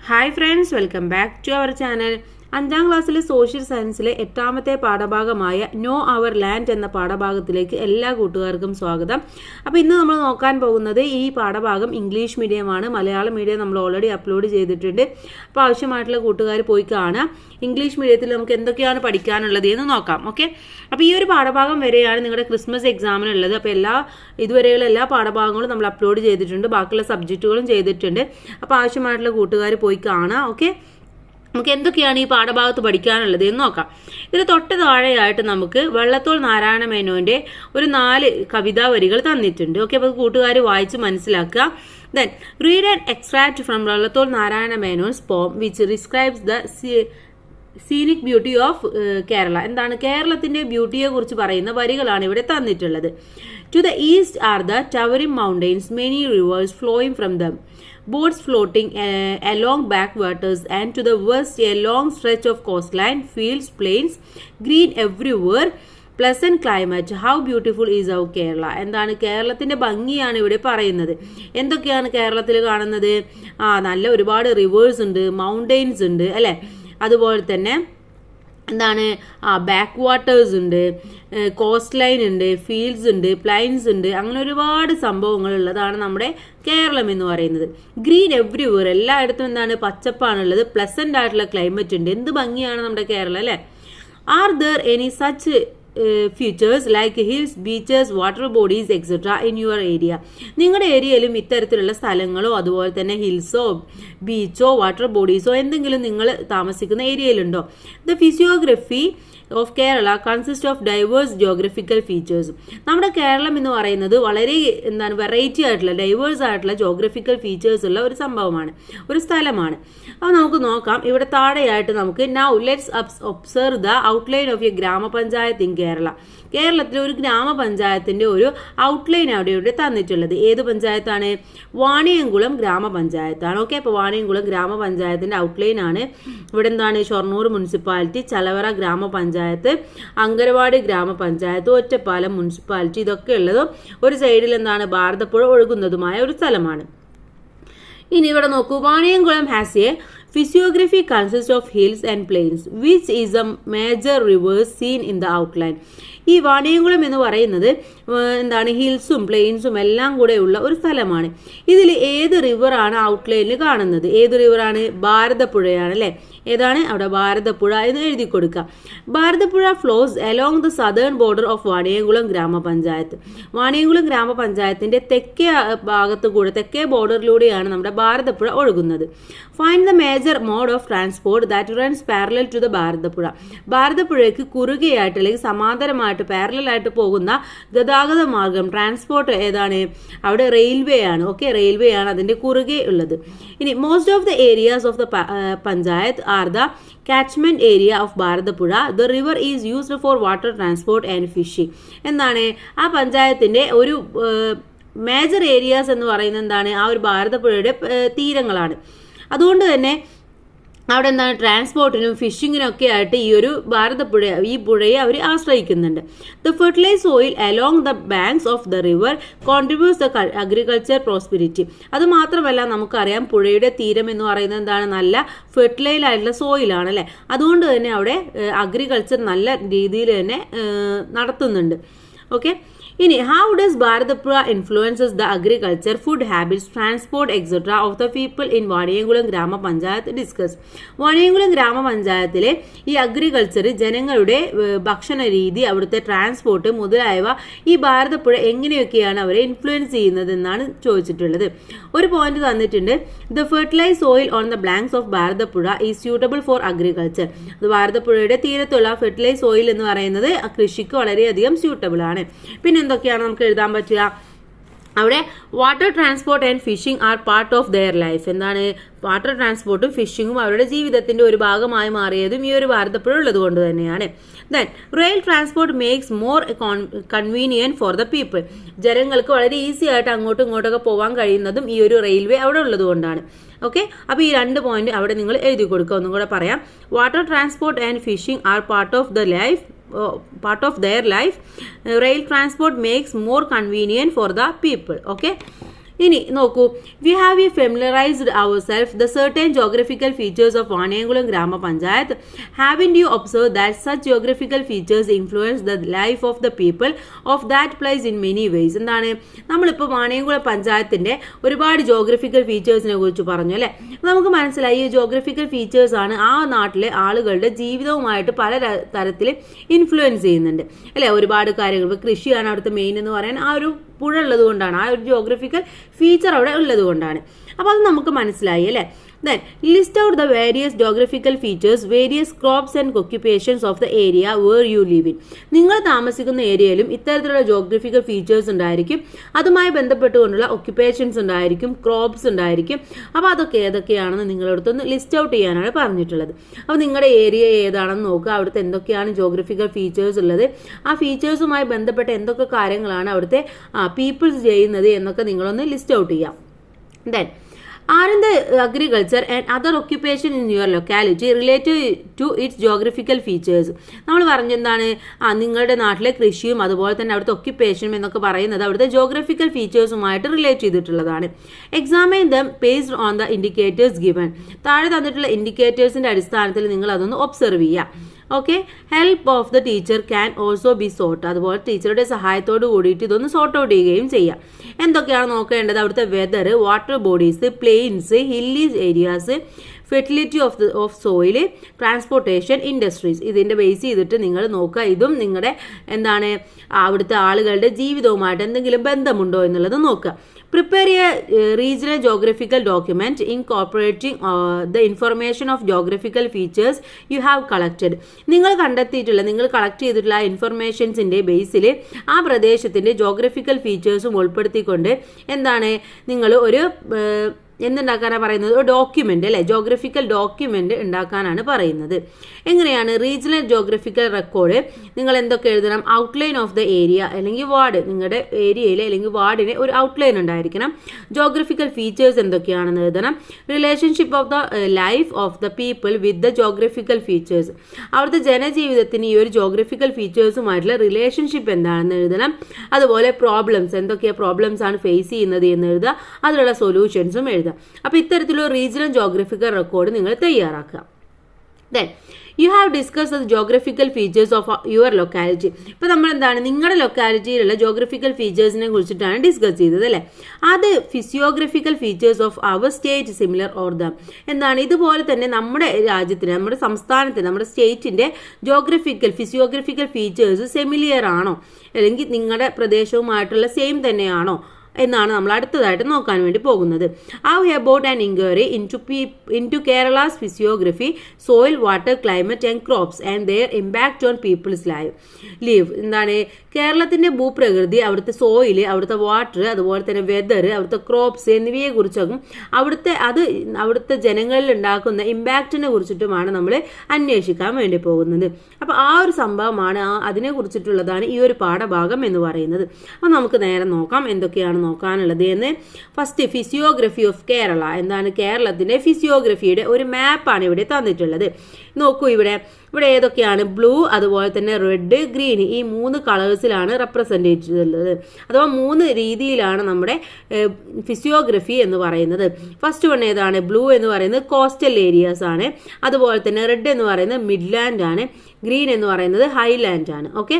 Hi friends, welcome back to our channel. 5ാം ക്ലാസ്സിലെ social സയൻസിലെ 8ാമത്തെ പാഠഭാഗമായ നോ അവർ ലാൻഡ് എന്ന പാഠഭാഗത്തിലേക്ക് എല്ലാ കൂട്ടുകാർക്കും സ്വാഗതം. അപ്പോൾ ഇന്ന് നമ്മൾ നോക്കാൻ പോകുന്നത് ഈ പാഠഭാഗം ഇംഗ്ലീഷ് മീഡിയമാണ്. മലയാളം മീഡിയം നമ്മൾ ഓൾറെഡി അപ്ലോഡ് ചെയ്തിട്ടുണ്ട്. അപ്പോൾ ആവശ്യമായിട്ടുള്ള കൂട്ടുകാർ പോയി കാണാം. ഇംഗ്ലീഷ് മീഡിയത്തിൽ നമുക്ക് എന്തൊക്കെയാണ് പഠിക്കാനുള്ളത് എന്ന് നോക്കാം. ഓക്കെ, അപ്പോൾ ഈ ഒരു പാഠഭാഗം വരെയാണ് നിങ്ങളുടെ ക്രിസ്മസ് എക്സാമിനുള്ളത്. അപ്പോൾ ഇതുവരെയുള്ള എല്ലാ പാഠഭാഗങ്ങളും നമ്മൾ അപ്ലോഡ് ചെയ്തിട്ടുണ്ട്. ബാക്കിയുള്ള സബ്ജക്റ്റുകളും ചെയ്തിട്ടുണ്ട്. അപ്പോൾ ആവശ്യമായിട്ടുള്ള കൂട്ടുകാർ പോയി കാണാം. ഓക്കെ, നമുക്ക് എന്തൊക്കെയാണ് ഈ പാഠഭാഗത്ത് പഠിക്കാനുള്ളത് എന്ന് നോക്കാം. ഇതിന് തൊട്ട് താഴെയായിട്ട് നമുക്ക് വള്ളത്തോൾ നാരായണ മേനോന്റെ ഒരു 4 കവിതാ വരികൾ തന്നിട്ടുണ്ട്. ഓക്കെ, അപ്പോൾ കൂട്ടുകാർ വായിച്ച് മനസ്സിലാക്കുക. Then read an extract from Vallathol Narayana Menon's poem which describes the scenic beauty of Kerala. എന്താണ് കേരളത്തിന്റെ ബ്യൂട്ടിയെ കുറിച്ച് പറയുന്ന വരികളാണ് ഇവിടെ തന്നിട്ടുള്ളത്. To the east are the towering mountains, many rivers flowing from them, boats floating along backwaters, and to the west a long stretch of coastline, fields, plains, green everywhere, pleasant climate, how beautiful is our Kerala. എന്താണ് കേരളത്തിന്റെ ഭംഗിയാണ് ഇവിടെ പറയുന്നത്. എന്തൊക്കെയാണ് കേരളത്തിൽ കാണുന്നത്? നല്ല ഒരുപാട് റിവേഴ്സ് ഉണ്ട്, മൗണ്ടെയിൻസ് ഉണ്ട് അല്ലെ. അതുപോലെ തന്നെ എന്താണ് ബാക്ക് വാട്ടേഴ്സ് ഉണ്ട്, കോസ്റ്റ് ലൈൻ ഉണ്ട്, ഫീൽഡ്സ് ഉണ്ട്, പ്ലൈൻസ് ഉണ്ട്, അങ്ങനെ ഒരുപാട് സംഭവങ്ങൾ ഉള്ളതാണ് നമ്മുടെ കേരളം എന്ന് പറയുന്നത്. ഗ്രീൻ എവ്രിവെയർ, എല്ലായിടത്തും എന്താണ് പച്ചപ്പാണുള്ളത്. പ്ലസന്റ് ആയിട്ടുള്ള ക്ലൈമറ്റ് ഉണ്ട്. എന്ത് ഭംഗിയാണ് നമ്മുടെ കേരളം അല്ലെ. Are there any such features like hills, beaches, water bodies etcetera in your area? നിങ്ങളുടെ ഏരിയയിലും ഇത്തരത്തിലുള്ള സ്ഥലങ്ങളോ അതുപോലെ തന്നെ ഹിൽസോ ബീച്ചോ വാട്ടർ ബോഡീസോ എന്തെങ്കിലും നിങ്ങൾ താമസിക്കുന്ന ഏരിയയിലുണ്ടോ? The physiography of Kerala consist of diverse geographical features. നമ്മുടെ കേരളം എന്ന് പറയുന്നത് വളരെ വെറൈറ്റി ആയിട്ടുള്ള ഡൈവേഴ്സ് ആയിട്ടുള്ള ജോഗ്രഫിക്കൽ ഫീച്ചേഴ്സ് ഉള്ള ഒരു സംഭവമാണ്, ഒരു സ്ഥലമാണ്. അപ്പോൾ നമുക്ക് നോക്കാം. ഇവിടെ താഴെയായിട്ട് നമുക്ക് now let's observe the outline of A ഗ്രാമപഞ്ചായത്ത് ഇൻ കേരള. കേരളത്തിലെ ഒരു ഗ്രാമപഞ്ചായത്തിന്റെ ഒരു ഔട്ട്ലൈൻ അവിടെ തന്നിട്ടുള്ളത്. ഏത് പഞ്ചായത്താണ്? വാണിയംകുളം ഗ്രാമപഞ്ചായത്താണ്. ഓക്കെ, അപ്പോൾ വാണിയംകുളം ഗ്രാമപഞ്ചായത്തിന്റെ ഔട്ട്ലൈൻ ആണ്. ഇവിടെ എന്താണ്? ഷൊർണൂർ മുനിസിപ്പാലിറ്റി, ചലവറ ഗ്രാമപഞ്ചായത്ത്, അങ്കരവാടി ഗ്രാമപഞ്ചായത്ത്, ഒറ്റപ്പാലം മുനിസിപ്പാലിറ്റി, ഇതൊക്കെ ഉള്ളതും ഒരു സൈഡിൽ എന്താണ് ഭാരതപ്പുഴ ഒഴുകുന്നതുമായ ഒരു സ്ഥലമാണ്. ഇനി ഇവിടെ നോക്കൂ. Vaniyamkulam has A physiography consists of hills and plains which is a major rivers seen in the outline. ഈ വാണിയംകുളം എന്ന് പറയുന്നത് എന്താണ് ഹിൽസും പ്ലെയിൻസും എല്ലാം കൂടെ ഉള്ള ഒരു സ്ഥലമാണ്. ഇതിൽ ഏത് റിവറാണ് ഔട്ട്ലൈനിൽ കാണുന്നത്? ഏത് റിവറാണ്? ഭാരതപ്പുഴയാണ് അല്ലെ. ഏതാണ്? അവിടെ ഭാരതപ്പുഴ എന്ന് എഴുതി കൊടുക്കുക. Bharathappuzha flows along the southern border of Vaniyamkulam Grama Panchayat. Vaniyamkulam ഗ്രാമപഞ്ചായത്തിന്റെ തെക്കേ ഭാഗത്ത് കൂടെ, തെക്കേ ബോർഡറിലൂടെയാണ് നമ്മുടെ ഭാരതപ്പുഴ ഒഴുകുന്നത്. Find the major mode of transport that runs parallel to the Bharathappuzha. ഭാരതപ്പുഴയ്ക്ക് കുറുകെയായിട്ട് അല്ലെങ്കിൽ സമാന്തരമായിട്ട് പാരലൽ ആയിട്ട് പോകുന്ന ഗതാഗത മാർഗം, ട്രാൻസ്പോർട്ട് ഏതാണ്? അവിടെ റെയിൽവേ ആണ്. ഓക്കെ, റെയിൽവേ ആണ് അതിന്റെ കുറുകെ ഉള്ളത്. ഇനി most of the areas of the panchayat are the catchment area of Bharathappuzha. The river is used for water transport and fishing. എന്താണ്? ആ പഞ്ചായത്തിന്റെ ഒരു മേജർ ഏരിയാസ് എന്ന് പറയുന്നത് എന്താണ്? ആ ഒരു ഭാരതപ്പുഴയുടെ തീരങ്ങളാണ്. അതുകൊണ്ട് തന്നെ അവിടെ എന്താണ്? ട്രാൻസ്പോർട്ടിനും ഫിഷിങ്ങിനും ഒക്കെ ആയിട്ട് ഈ ഒരു ഭാരതപ്പുഴ, ഈ പുഴയെ അവർ ആശ്രയിക്കുന്നുണ്ട്. The fertilise soil along the banks of the river contributes the agriculture prosperity. അത് മാത്രമല്ല നമുക്കറിയാം പുഴയുടെ തീരം എന്ന് പറയുന്നത് എന്താണ്? നല്ല ഫെർട്ടിലൈൽ ആയിട്ടുള്ള സോയിലാണ് അല്ലെ. അതുകൊണ്ട് തന്നെ അവിടെ അഗ്രികൾച്ചർ നല്ല രീതിയിൽ തന്നെ നടത്തുന്നുണ്ട്. ഓക്കെ, ഇനി how does Bharathappuzha influences the agriculture, food habits, transport etcetera of the people in Vaniyamkulam Grama Panchayat discuss. Vaniyamkulam ഗ്രാമപഞ്ചായത്തിലെ ഈ അഗ്രികൾച്ചർ, ജനങ്ങളുടെ ഭക്ഷണ രീതി, അവിടുത്തെ ട്രാൻസ്പോർട്ട് മുതലായവ ഈ ഭാരതപ്പുഴ എങ്ങനെയൊക്കെയാണ് അവരെ ഇൻഫ്ലുവൻസ് ചെയ്യുന്നത് എന്നാണ് ചോദിച്ചിട്ടുള്ളത്. ഒരു പോയിന്റ് തന്നിട്ടുണ്ട്. The fertilise soil on the blanks of Bharathappuzha is suitable for agriculture. അത് ഭാരതപ്പുഴയുടെ തീരത്തുള്ള ഫെർട്ടിലൈസ് സോയിൽ എന്ന് പറയുന്നത് കൃഷിക്ക് വളരെയധികം സ്യൂട്ടബിൾ ആണ്. പിന്നെ എന്തൊക്കെയാണ് നമുക്ക് എഴുതാൻ പറ്റുക? അവിടെ water transport and fishing are part of their life. എന്താണ്? വാട്ടർ ട്രാൻസ്പോർട്ടും ഫിഷിങ്ങും അവരുടെ ജീവിതത്തിന്റെ ഒരു ഭാഗമായി മാറിയതും ഈ ഒരു ഭാരതപ്പുഴ ഉള്ളത് കൊണ്ട് തന്നെയാണ്. Then rail transport makes more convenient for the people. ജനങ്ങൾക്ക് വളരെ ഈസി ആയിട്ട് അങ്ങോട്ടും ഇങ്ങോട്ടൊക്കെ പോകാൻ കഴിയുന്നതും ഈ ഒരു റെയിൽവേ അവിടെ ഉള്ളത് കൊണ്ടാണ്. ഓക്കെ, അപ്പോൾ ഈ 2 പോയിന്റ് അവിടെ നിങ്ങൾ എഴുതി കൊടുക്കുക. ഒന്നും കൂടെ പറയാം. Water transport and fishing are part of the life part of their life. Rail transport makes more convenient for the people. Okay, ഇനി നോക്കൂ, we have familiarised our self the certain geographical features of Vaniyamkulam Grama Panchayat. Haven't you observe that such geographical features influence the life of the people of that place in many ways. എന്താണ്, നമ്മളിപ്പോൾ വാണിയംകുളം പഞ്ചായത്തിൻ്റെ ഒരുപാട് geographical ഫീച്ചേഴ്സിനെ കുറിച്ച് പറഞ്ഞു അല്ലേ. നമുക്ക് മനസ്സിലായി ഈ ജോഗ്രഫിക്കൽ ഫീച്ചേഴ്സ് ആണ് ആ നാട്ടിലെ ആളുകളുടെ ജീവിതവുമായിട്ട് പല തരത്തിൽ ഇൻഫ്ലുവൻസ് ചെയ്യുന്നുണ്ട് അല്ലേ. ഒരുപാട് കാര്യങ്ങൾ, ഇപ്പോൾ കൃഷിയാണ് അവിടുത്തെ മെയിൻ എന്ന് പറയാൻ ആ ഒരു പുഴ ഉള്ളത് കൊണ്ടാണ്, ആ ഒരു ജോഗ്രഫിക്കൽ ഫീച്ചർ അവിടെ ഉള്ളത് കൊണ്ടാണ്. അപ്പോൾ അത് നമുക്ക് മനസ്സിലായി അല്ലേ. Then list out the various geographical features, various crops and occupations of the area where you live in. നിങ്ങൾ താമസിക്കുന്ന ഏരിയയിലും ഇത്തരത്തിലുള്ള ജോഗ്രഫിക്കൽ ഫീച്ചേഴ്സ് ഉണ്ടായിരിക്കും, അതുമായി ബന്ധപ്പെട്ടുകൊണ്ടുള്ള ഒക്യുപ്പേഷൻസ് ഉണ്ടായിരിക്കും, ക്രോപ്സ് ഉണ്ടായിരിക്കും. അപ്പോൾ അതൊക്കെ ഏതൊക്കെയാണെന്ന് നിങ്ങളടുത്തൊന്ന് ലിസ്റ്റ് ഔട്ട് ചെയ്യാനാണ് പറഞ്ഞിട്ടുള്ളത്. അപ്പോൾ നിങ്ങളുടെ ഏരിയ ഏതാണെന്ന് നോക്കുക, അവിടുത്തെ എന്തൊക്കെയാണ് ജോഗ്രഫിക്കൽ ഫീച്ചേഴ്സ് ഉള്ളത്, ആ ഫീച്ചേഴ്സുമായി ബന്ധപ്പെട്ട എന്തൊക്കെ കാര്യങ്ങളാണ് അവിടുത്തെ പീപ്പിൾസ് ചെയ്യുന്നത് എന്നൊക്കെ നിങ്ങളൊന്ന് ലിസ്റ്റ് ഔട്ട് ചെയ്യാം. Then are in the agriculture and other occupation in your locality related to its geographical features. നമ്മൾ പറഞ്ഞെന്താണ്, നിങ്ങളുടെ നാട്ടിലെ കൃഷിയും അതുപോലെ തന്നെ അവിടുത്തെ ഒക്യുപ്പേഷനും എന്നൊക്കെ പറയുന്നത് അവിടുത്തെ ജോഗ്രഫിക്കൽ ഫീച്ചേഴ്സുമായിട്ട് റിലേറ്റ് ചെയ്തിട്ടുള്ളതാണ്. Examine dum based on the indicators given. താഴെ തന്നിട്ടുള്ള ഇൻഡിക്കേറ്റേഴ്സിന്റെ അടിസ്ഥാനത്തിൽ നിങ്ങൾ അതൊന്ന് ഒബ്സർവ് ചെയ്യാം. Okay, help of the teacher can also be sort. അതുപോലെ ടീച്ചറുടെ സഹായത്തോട് കൂടിയിട്ട് ഇതൊന്ന് സോർട്ട് ഔട്ട് ചെയ്യുകയും ചെയ്യാം. എന്തൊക്കെയാണ് നോക്കേണ്ടത്, അവിടുത്തെ weather, water bodies, plains, hilly areas, fertility of soil, transportation, industries. ഇതിൻ്റെ ബേസ് ചെയ്തിട്ട് നിങ്ങൾ നോക്കുക. ഇതും നിങ്ങളുടെ എന്താണ് അവിടുത്തെ ആളുകളുടെ ജീവിതവുമായിട്ട് എന്തെങ്കിലും ബന്ധമുണ്ടോ എന്നുള്ളത് നോക്കുക. Prepare A regional geographical document incorporating the information of geographical features you have collected. നിങ്ങൾ കളക്ട് ചെയ്തിട്ടുള്ള ഇൻഫർമേഷൻസിൻ്റെ ബേസിൽ ആ പ്രദേശത്തിൻ്റെ ജോഗ്രഫിക്കൽ ഫീച്ചേഴ്സും ഉൾപ്പെടുത്തിക്കൊണ്ട് എന്താണ് നിങ്ങൾ ഒരു എന്തുണ്ടാക്കാനാണ് പറയുന്നത്, ഒരു ഡോക്യുമെൻ്റ് അല്ലേ, ജോഗ്രഫിക്കൽ ഡോക്യുമെൻ്റ് ഉണ്ടാക്കാനാണ് പറയുന്നത്. എങ്ങനെയാണ് റീജിയണൽ ജോഗ്രഫിക്കൽ റെക്കോർഡ് നിങ്ങൾ എന്തൊക്കെ എഴുതണം, ഔട്ട്ലൈൻ ഓഫ് ദ ഏരിയ അല്ലെങ്കിൽ വാർഡ്, നിങ്ങളുടെ ഏരിയയിൽ അല്ലെങ്കിൽ വാർഡിന് ഒരു ഔട്ട്ലൈൻ ഉണ്ടായിരിക്കണം. ജോഗ്രഫിക്കൽ ഫീച്ചേഴ്സ് എന്തൊക്കെയാണെന്ന് എഴുതണം. Relationship of the life of the people with the geographical features. അവിടുത്തെ ജനജീവിതത്തിന് ഈ ഒരു ജോഗ്രഫിക്കൽ ഫീച്ചേഴ്സുമായിട്ടുള്ള റിലേഷൻഷിപ്പ് എന്താണെന്ന് എഴുതണം. അതുപോലെ പ്രോബ്ലംസ്, എന്തൊക്കെയാണ് പ്രോബ്ലംസ് ആണ് ഫേസ് ചെയ്യുന്നത് എന്ന് എഴുതുക, അതിലുള്ള സൊല്യൂഷൻസും എഴുതുക. അപ്പോൾ ഇത്തരത്തിലുള്ള റീജിയണൽ ജോഗ്രഫിക്കൽ റെക്കോർഡ് നിങ്ങൾ തയ്യാറാക്കുക. Then you have discuss the geographical features of your locality. ഇപ്പോൾ നമ്മൾ എന്താണ് നിങ്ങളുടെ ലൊക്കാലിറ്റിയിലുള്ള ജോഗ്രഫിക്കൽ ഫീച്ചേഴ്സിനെ കുറിച്ചിട്ടാണ് ഡിസ്കസ് ചെയ്തത് അല്ലേ. അത് physiographical features of our state similar or ദം. എന്താണ് ഇതുപോലെ തന്നെ നമ്മുടെ രാജ്യത്തിന്, നമ്മുടെ സംസ്ഥാനത്തിന്, നമ്മുടെ സ്റ്റേറ്റിൻ്റെ ഫിസിയോഗ്രഫിക്കൽ ഫീച്ചേഴ്സ് സിമിലിയർ ആണോ, അല്ലെങ്കിൽ നിങ്ങളുടെ പ്രദേശവുമായിട്ടുള്ള സെയിം തന്നെയാണോ എന്നാണ് നമ്മൾ അടുത്തതായിട്ട് നോക്കാൻ വേണ്ടി പോകുന്നത്. How about an inquiry into Kerala's physiography, soil, water, climate and crops and their impact on people's live. എന്താണ് കേരളത്തിന്റെ ഭൂപ്രകൃതി, അവിടുത്തെ സോയിൽ, അവിടുത്തെ വാട്ടർ, അതുപോലെ തന്നെ വെതർ, അവിടുത്തെ ക്രോപ്സ് എന്നിവയെ കുറിച്ചും അവിടുത്തെ ജനങ്ങളിൽ ഉണ്ടാക്കുന്ന ഇമ്പാക്റ്റിനെ കുറിച്ചിട്ടുമാണ് നമ്മൾ അന്വേഷിക്കാൻ വേണ്ടി പോകുന്നത്. അപ്പോൾ ആ ഒരു സംഭവമാണ്, അതിനെ കുറിച്ചിട്ടുള്ളതാണ് ഈ ഒരു പാഠഭാഗം എന്ന് പറയുന്നത്. അപ്പോൾ നമുക്ക് നേരെ നോക്കാം എന്തൊക്കെയാണ് നോക്കാനുള്ളത് എന്ന്. First physiography of Kerala. എന്താണ് കേരളത്തിന്റെ ഫിസിയോഗ്രഫിയുടെ ഒരു മാപ്പാണ് ഇവിടെ തന്നിട്ടുള്ളത്. നോക്കൂ, ഇവിടെ ഏതൊക്കെയാണ് ബ്ലൂ, അതുപോലെ തന്നെ റെഡ്, ഗ്രീൻ, ഈ 3 കളേഴ്സിലാണ് റെപ്രസെന്റ് ചെയ്തിട്ടുള്ളത്. അഥവാ 3 രീതിയിലാണ് നമ്മുടെ ഫിസിയോഗ്രഫി എന്ന് പറയുന്നത്. ഫസ്റ്റ് വൺ ഏതാണ്, ബ്ലൂ എന്ന് പറയുന്നത് കോസ്റ്റൽ ഏരിയാസ് ആണ്. അതുപോലെ തന്നെ റെഡ് എന്ന് പറയുന്നത് മിഡ്ലാൻഡ് ആണ്, ഗ്രീൻ എന്ന് പറയുന്നത് ഹൈലാൻഡ് ആണ്. ഓക്കെ,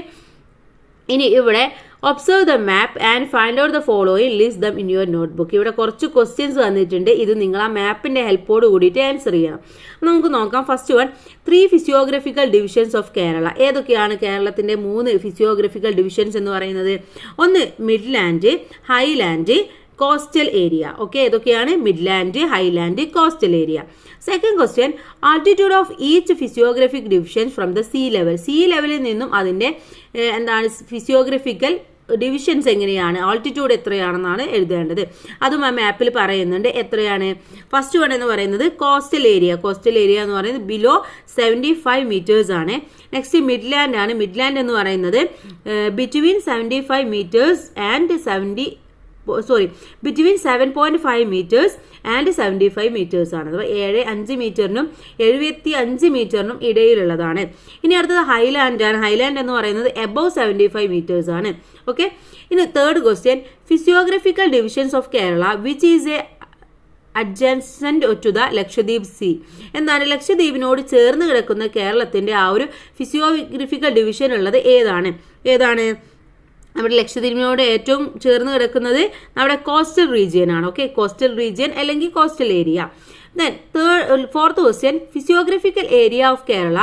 ഇനി ഇവിടെ observe the map and find out the following, list them in your notebook. ഇവിടെ കുറച്ച് ക്വസ്റ്റ്യൻസ് തന്നിട്ടുണ്ട്, ഇത് നിങ്ങൾ ആ മാപ്പിന്റെ ഹെൽപ്പോട് കൂടിയിട്ട് ആൻസർ ചെയ്യണം. നമുക്ക് നോക്കാം. First one, 3 physiographical divisions of Kerala. ഏതൊക്കെയാണ് കേരളത്തിന്റെ 3 ഫിസിയോഗ്രഫിക്കൽ ഡിവിഷൻസ് എന്ന് പറയുന്നത്? ഒന്ന് midland, highland, coastal area. Okay, ഏതൊക്കെയാണ്? Midland, highland, coastal area. Second question, altitude of each physiographic division from the sea level. Sea ലെവലിൽ നിന്നും അതിൻ്റെ എന്താണ് ഫിസിയോഗ്രഫിക്കൽ ഡിവിഷൻസ് എങ്ങനെയാണ്, ആൾട്ടിറ്റ്യൂഡ് എത്രയാണെന്നാണ് എഴുതേണ്ടത്. അതും ആ മാപ്പിൽ പറയുന്നുണ്ട്. എത്രയാണ്? ഫസ്റ്റ് വൺ എന്ന് പറയുന്നത് കോസ്റ്റൽ ഏരിയ എന്ന് പറയുന്നത് ബിലോ 75 മീറ്റേഴ്സ് ആണ്. നെക്സ്റ്റ് മിഡ്ലാൻഡ് ആണ്. മിഡ്ലാൻഡ് എന്ന് പറയുന്നത് between 75 metres and 70 between 7.5 metres and 75 metres ആണ്. അഥവാ 7.5 മീറ്ററിനും 75 മീറ്ററിനും ഇടയിലുള്ളതാണ്. ഇനി അടുത്തത് ഹൈലാൻഡ് ആണ്. ഹൈലാൻഡ് എന്ന് പറയുന്നത് എബവ് 75 മീറ്റേഴ്സ് ആണ്. ഓക്കെ. ഇനി third question, physiographical divisions of Kerala which is a adjacent to the Lakshadweep sea. എന്താണ് ലക്ഷദ്വീപിനോട് ചേർന്ന് കിടക്കുന്ന കേരളത്തിന്റെ ആ ഒരു ഫിസിയോഗ്രഫിക്കൽ ഡിവിഷൻ ഉള്ളത് ഏതാണ്? നമ്മുടെ ലക്ഷദ്വീപിനോട് ഏറ്റവും ചേർന്ന് കിടക്കുന്നത് നമ്മുടെ കോസ്റ്റൽ റീജിയൻ ആണ്. ഓക്കെ, കോസ്റ്റൽ റീജിയൻ അല്ലെങ്കിൽ coastal area. Then fourth question, physiographical area of Kerala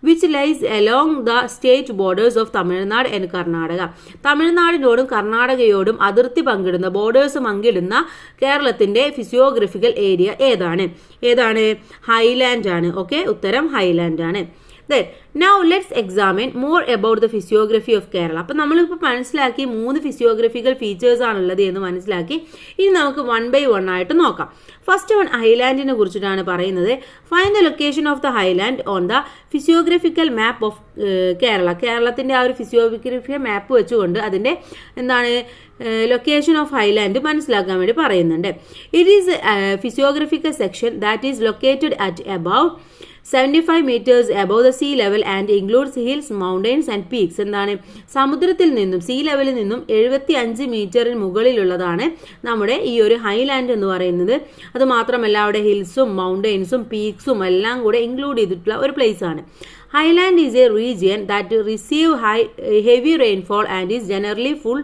which lies along the state borders of Tamil Nadu and Karnataka. തമിഴ്നാടിനോടും കർണാടകയോടും അതിർത്തി പങ്കിടുന്ന ബോർഡേഴ്സ് പങ്കിടുന്ന കേരളത്തിന്റെ ഫിസിയോഗ്രഫിക്കൽ ഏരിയ ഏതാണ്? ഹൈലാൻഡ് ആണ്. ഓക്കെ, ഉത്തരം ഹൈലാൻഡ് ആണ്. Then now let's examine more about the physiography of Kerala. അപ്പോൾ നമ്മളിപ്പോൾ മനസ്സിലാക്കി 3 ഫിസിയോഗ്രഫിക്കൽ ഫീച്ചേഴ്സ് ആണുള്ളത് എന്ന് മനസ്സിലാക്കി. ഇനി നമുക്ക് 1 by 1 ആയിട്ട് നോക്കാം. ഫസ്റ്റ് വൺ ഹൈലാൻഡിനെ കുറിച്ചിട്ടാണ് പറയുന്നത്. Find the location of the highland on the physiographical map of Kerala. കേരളത്തിന്റെ ആ ഒരു ഫിസിയോഗ്രഫിക്കൽ മാപ്പ് വെച്ചുകൊണ്ട് അതിന്റെ ലൊക്കേഷൻ ഓഫ് ഹൈലാൻഡ് മനസ്സിലാക്കാൻ വേണ്ടി പറയുന്നുണ്ട്. It is physiographical section that is located at above 75 meters above the sea level and includes hills, mountains and peaks. എന്താണ് സമുദ്രത്തിൽ നിന്നും സീ ലെവലിൽ നിന്നും 75 മീറ്ററിന് മുകളിലുള്ളതാണ് നമ്മുടെ ഈ ഒരു ഹൈലാൻഡ് എന്ന് പറയുന്നത്. അത് മാത്രമല്ല അവിടെ ഹിൽസും മൗണ്ടെയിൻസും പീക്സും എല്ലാം കൂടെ ഇൻക്ലൂഡ് ചെയ്തിട്ടുള്ള ഒരു പ്ലേസ് ആണ്. Highland is A region that receive heavy rainfall and is generally full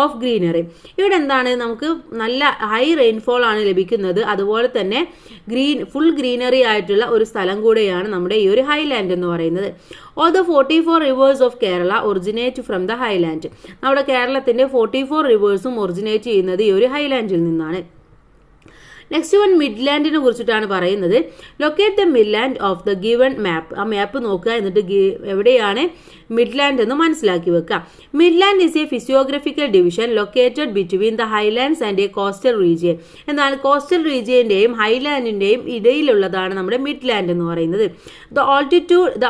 of greenery. ഇവിടെ എന്താണ് നമുക്ക് നല്ല ഹൈ റെയിൻഫോൾ ആണ് ലഭിക്കുന്നത്. അതുപോലെ തന്നെ ഫുൾ ഗ്രീനറി ആയിട്ടുള്ള ഒരു സ്ഥലം കൂടെയാണ് നമ്മുടെ ഈ ഒരു ഹൈലാൻഡ് എന്ന് പറയുന്നത്. All the 44 reverse of Kerala originate from the Highland. നമ്മുടെ കേരളത്തിന്റെ 44 റിവേഴ്സും ഒറിജിനേറ്റ് ചെയ്യുന്നത് ഈ ഒരു ഹൈലാൻഡിൽ നിന്നാണ്. നെക്സ്റ്റ് വൺ മിഡ്ലാൻഡിനെ കുറിച്ചിട്ടാണ് പറയുന്നത്. Locate the midland of the given map. ആ മാപ്പ് നോക്കുക, എന്നിട്ട് എവിടെയാണ് മിഡ്ലാൻഡ് എന്ന് മനസ്സിലാക്കി വെക്കുക. Midland is a physiographical division located between the highlands and a coastal region. എന്നാൽ കോസ്റ്റൽ റീജിയന്റെയും ഹൈലാൻഡിന്റെയും ഇടയിലുള്ളതാണ് നമ്മുടെ മിഡ്ലാൻഡ് എന്ന് പറയുന്നത്. The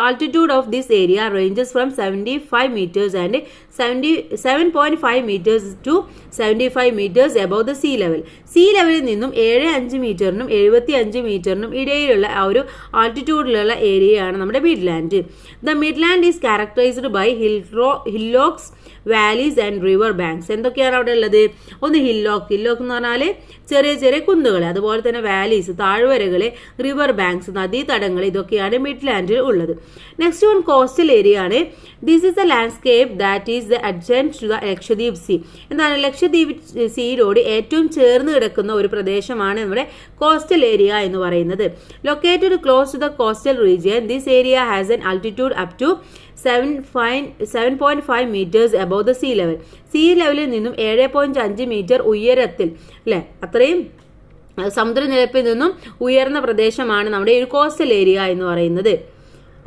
altitude of this area ranges from 75 metres and 7.5 metres to 75 metres above the sea level. Sea ലെവലിൽ നിന്നും 7.5 മീറ്ററിനും 75 മീറ്ററിനും ഇടയിലുള്ള ആ ഒരു ആൾട്ടിറ്റ്യൂഡിലുള്ള ഏരിയയാണ് നമ്മുടെ midland. The midland is characterised by hillocks, valleys and river banks. എന്തൊക്കെയാണ് അവിടെ ഉള്ളത്? ഒന്ന് ഹില്ലോക്ക് എന്ന് പറഞ്ഞാൽ ചെറിയ ചെറിയ കുന്നുകൾ, അതുപോലെ തന്നെ വാലീസ് താഴ്വരകള്, റിവർ ബാങ്ക്സ് നദീതടങ്ങൾ, ഇതൊക്കെയാണ് മിഡ്ലാൻഡിൽ ഉള്ളത്. നെക്സ്റ്റ് വൺ കോസ്റ്റൽ ഏരിയ ആണ്. This is a landscape that is the adjacent to the Lakshadweep sea. എന്താണ് ലക്ഷദ്വീപ് സീയോട് ഏറ്റവും ചേർന്ന് കിടക്കുന്ന ഒരു പ്രദേശമാണ് നമ്മുടെ കോസ്റ്റൽ ഏരിയ എന്ന് പറയുന്നത്. Located close to the coastal region, this area has an altitude up to 7.5 metres above the sea level. Sea ലെവലിൽ നിന്നും 7.5 മീറ്റർ ഉയരത്തിൽ, അല്ലെ, അത്രയും സമുദ്രനിരപ്പിൽ നിന്നും ഉയർന്ന പ്രദേശമാണ് നമ്മുടെ ഒരു കോസ്റ്റൽ ഏരിയ എന്ന് പറയുന്നത്.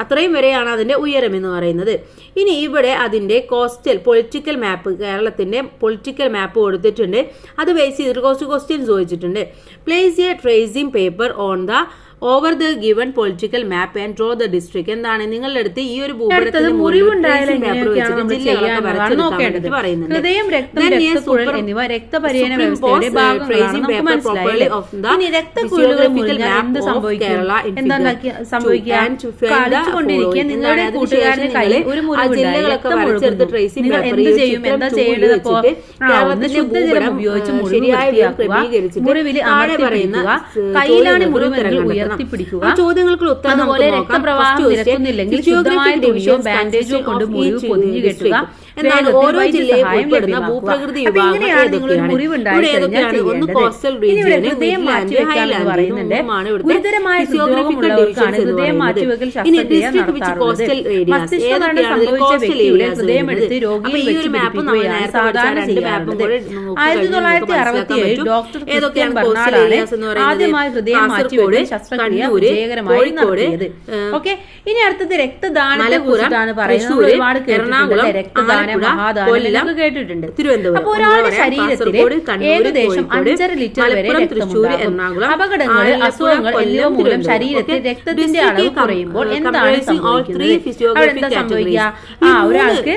അത്രയും വരെയാണ് അതിന്റെ ഉയരം എന്ന് പറയുന്നത്. ഇനി ഇവിടെ അതിന്റെ കോസ്റ്റൽ പൊളിറ്റിക്കൽ മാപ്പ്, കേരളത്തിന്റെ പൊളിറ്റിക്കൽ മാപ്പ് കൊടുത്തിട്ടുണ്ട്. അത് ബേസ് ചെയ്തിട്ട് കുറച്ച് ക്വസ്റ്റ്യൻസ് ചോദിച്ചിട്ടുണ്ട്. Place A tracing paper on the over the given political map and draw the district. എന്താണ് നിങ്ങളുടെ അടുത്ത് ഈ ഒരു ഭൂപടത്തിന് ഹൃദയം, രക്തം, രക്തക്കുഴൽ എന്നിവ രക്തപര്യന വ്യവസ്ഥയുടെ ഭാഗങ്ങളാണ്. രക്തക്കുഴലുകൾ എന്ത് സംഭവിക്കും? എന്താ സംഭവിക്കുക? കാണിച്ചുകൊണ്ടിരിക്കുക നിങ്ങളുടെ കൂട്ടുകാരന്റെ കയ്യിൽ ഒരു മുറിവുണ്ടായി, രക്തം ഒഴുകുന്നു. നിങ്ങൾ എന്ത് ചെയ്യും? എന്താ ചെയ്യേണ്ടത്? ശുദ്ധജലം ഉപയോഗിച്ച് മുറിവ് വൃത്തിയാക്കുക, മുറിവിൽ അമർത്തിപ്പിടിക്കുക, കയ്യിലാണ് മുറിവെങ്കിൽ ഉയർത്തിപ്പിടിക്കുക. അതുപോലെ രക്തപ്രവാഹം നിരക്കുന്നില്ലെങ്കിൽ ശുദ്ധമായ തുണിയോ ബാൻഡേജോ കൊണ്ട് മുറിവ് പൊതിഞ്ഞു കെട്ടുക. ഓരോ ജില്ലയും ഉൾപ്പെടുന്ന ഭൂപ്രകൃതി ഗുരുതരമായ ഹൃദ്രോഗമുള്ളവർക്കാണ് ഹൃദയം മാറ്റിവെക്കൽ ശസ്ത്രക്രിയ നടത്താറുള്ളത്. മസ്തിഷ്കതാണ് സംഭവിച്ച വ്യക്തിയുടെ ഹൃദയമെടുത്ത് രോഗിയെ വെച്ച് പിടിപ്പിക്കുകയാണ് സാധാരണ ചെയ്യാറുള്ളത്. 1967 ഡോക്ടർ ക്രിസ്ത്യൻ ബർണാഡാണ് ആദ്യമായി ഹൃദയം മാറ്റിവെക്കൽ ശസ്ത്രക്രിയ വിജയകരമായി നടത്തിയത്. ഓക്കെ, ഇനി അടുത്തത് രക്തദാനത്തെ കുറിച്ചിട്ടാണ് പറയുന്നത്. ഒരുപാട് കേട്ടിട്ടുണ്ട് രക്തദാനം, മഹാദാനം കേട്ടിട്ടുണ്ട്. അപ്പൊ ഒരാളുടെ ശരീരത്തിൽ ഏകദേശം 5.5 ലിറ്റർ വരെ രക്തമുണ്ടാകും. അപകടങ്ങൾ, അസുഖങ്ങൾ എന്നിവ മൂലം ശരീരത്തിൽ രക്തത്തിന്റെ അളവ് കുറയുമ്പോൾ എന്താണ് സംഭവിക്കുന്നത്? അവിടെ എന്താ സംഭവിക്കുക? ഒരാൾക്ക്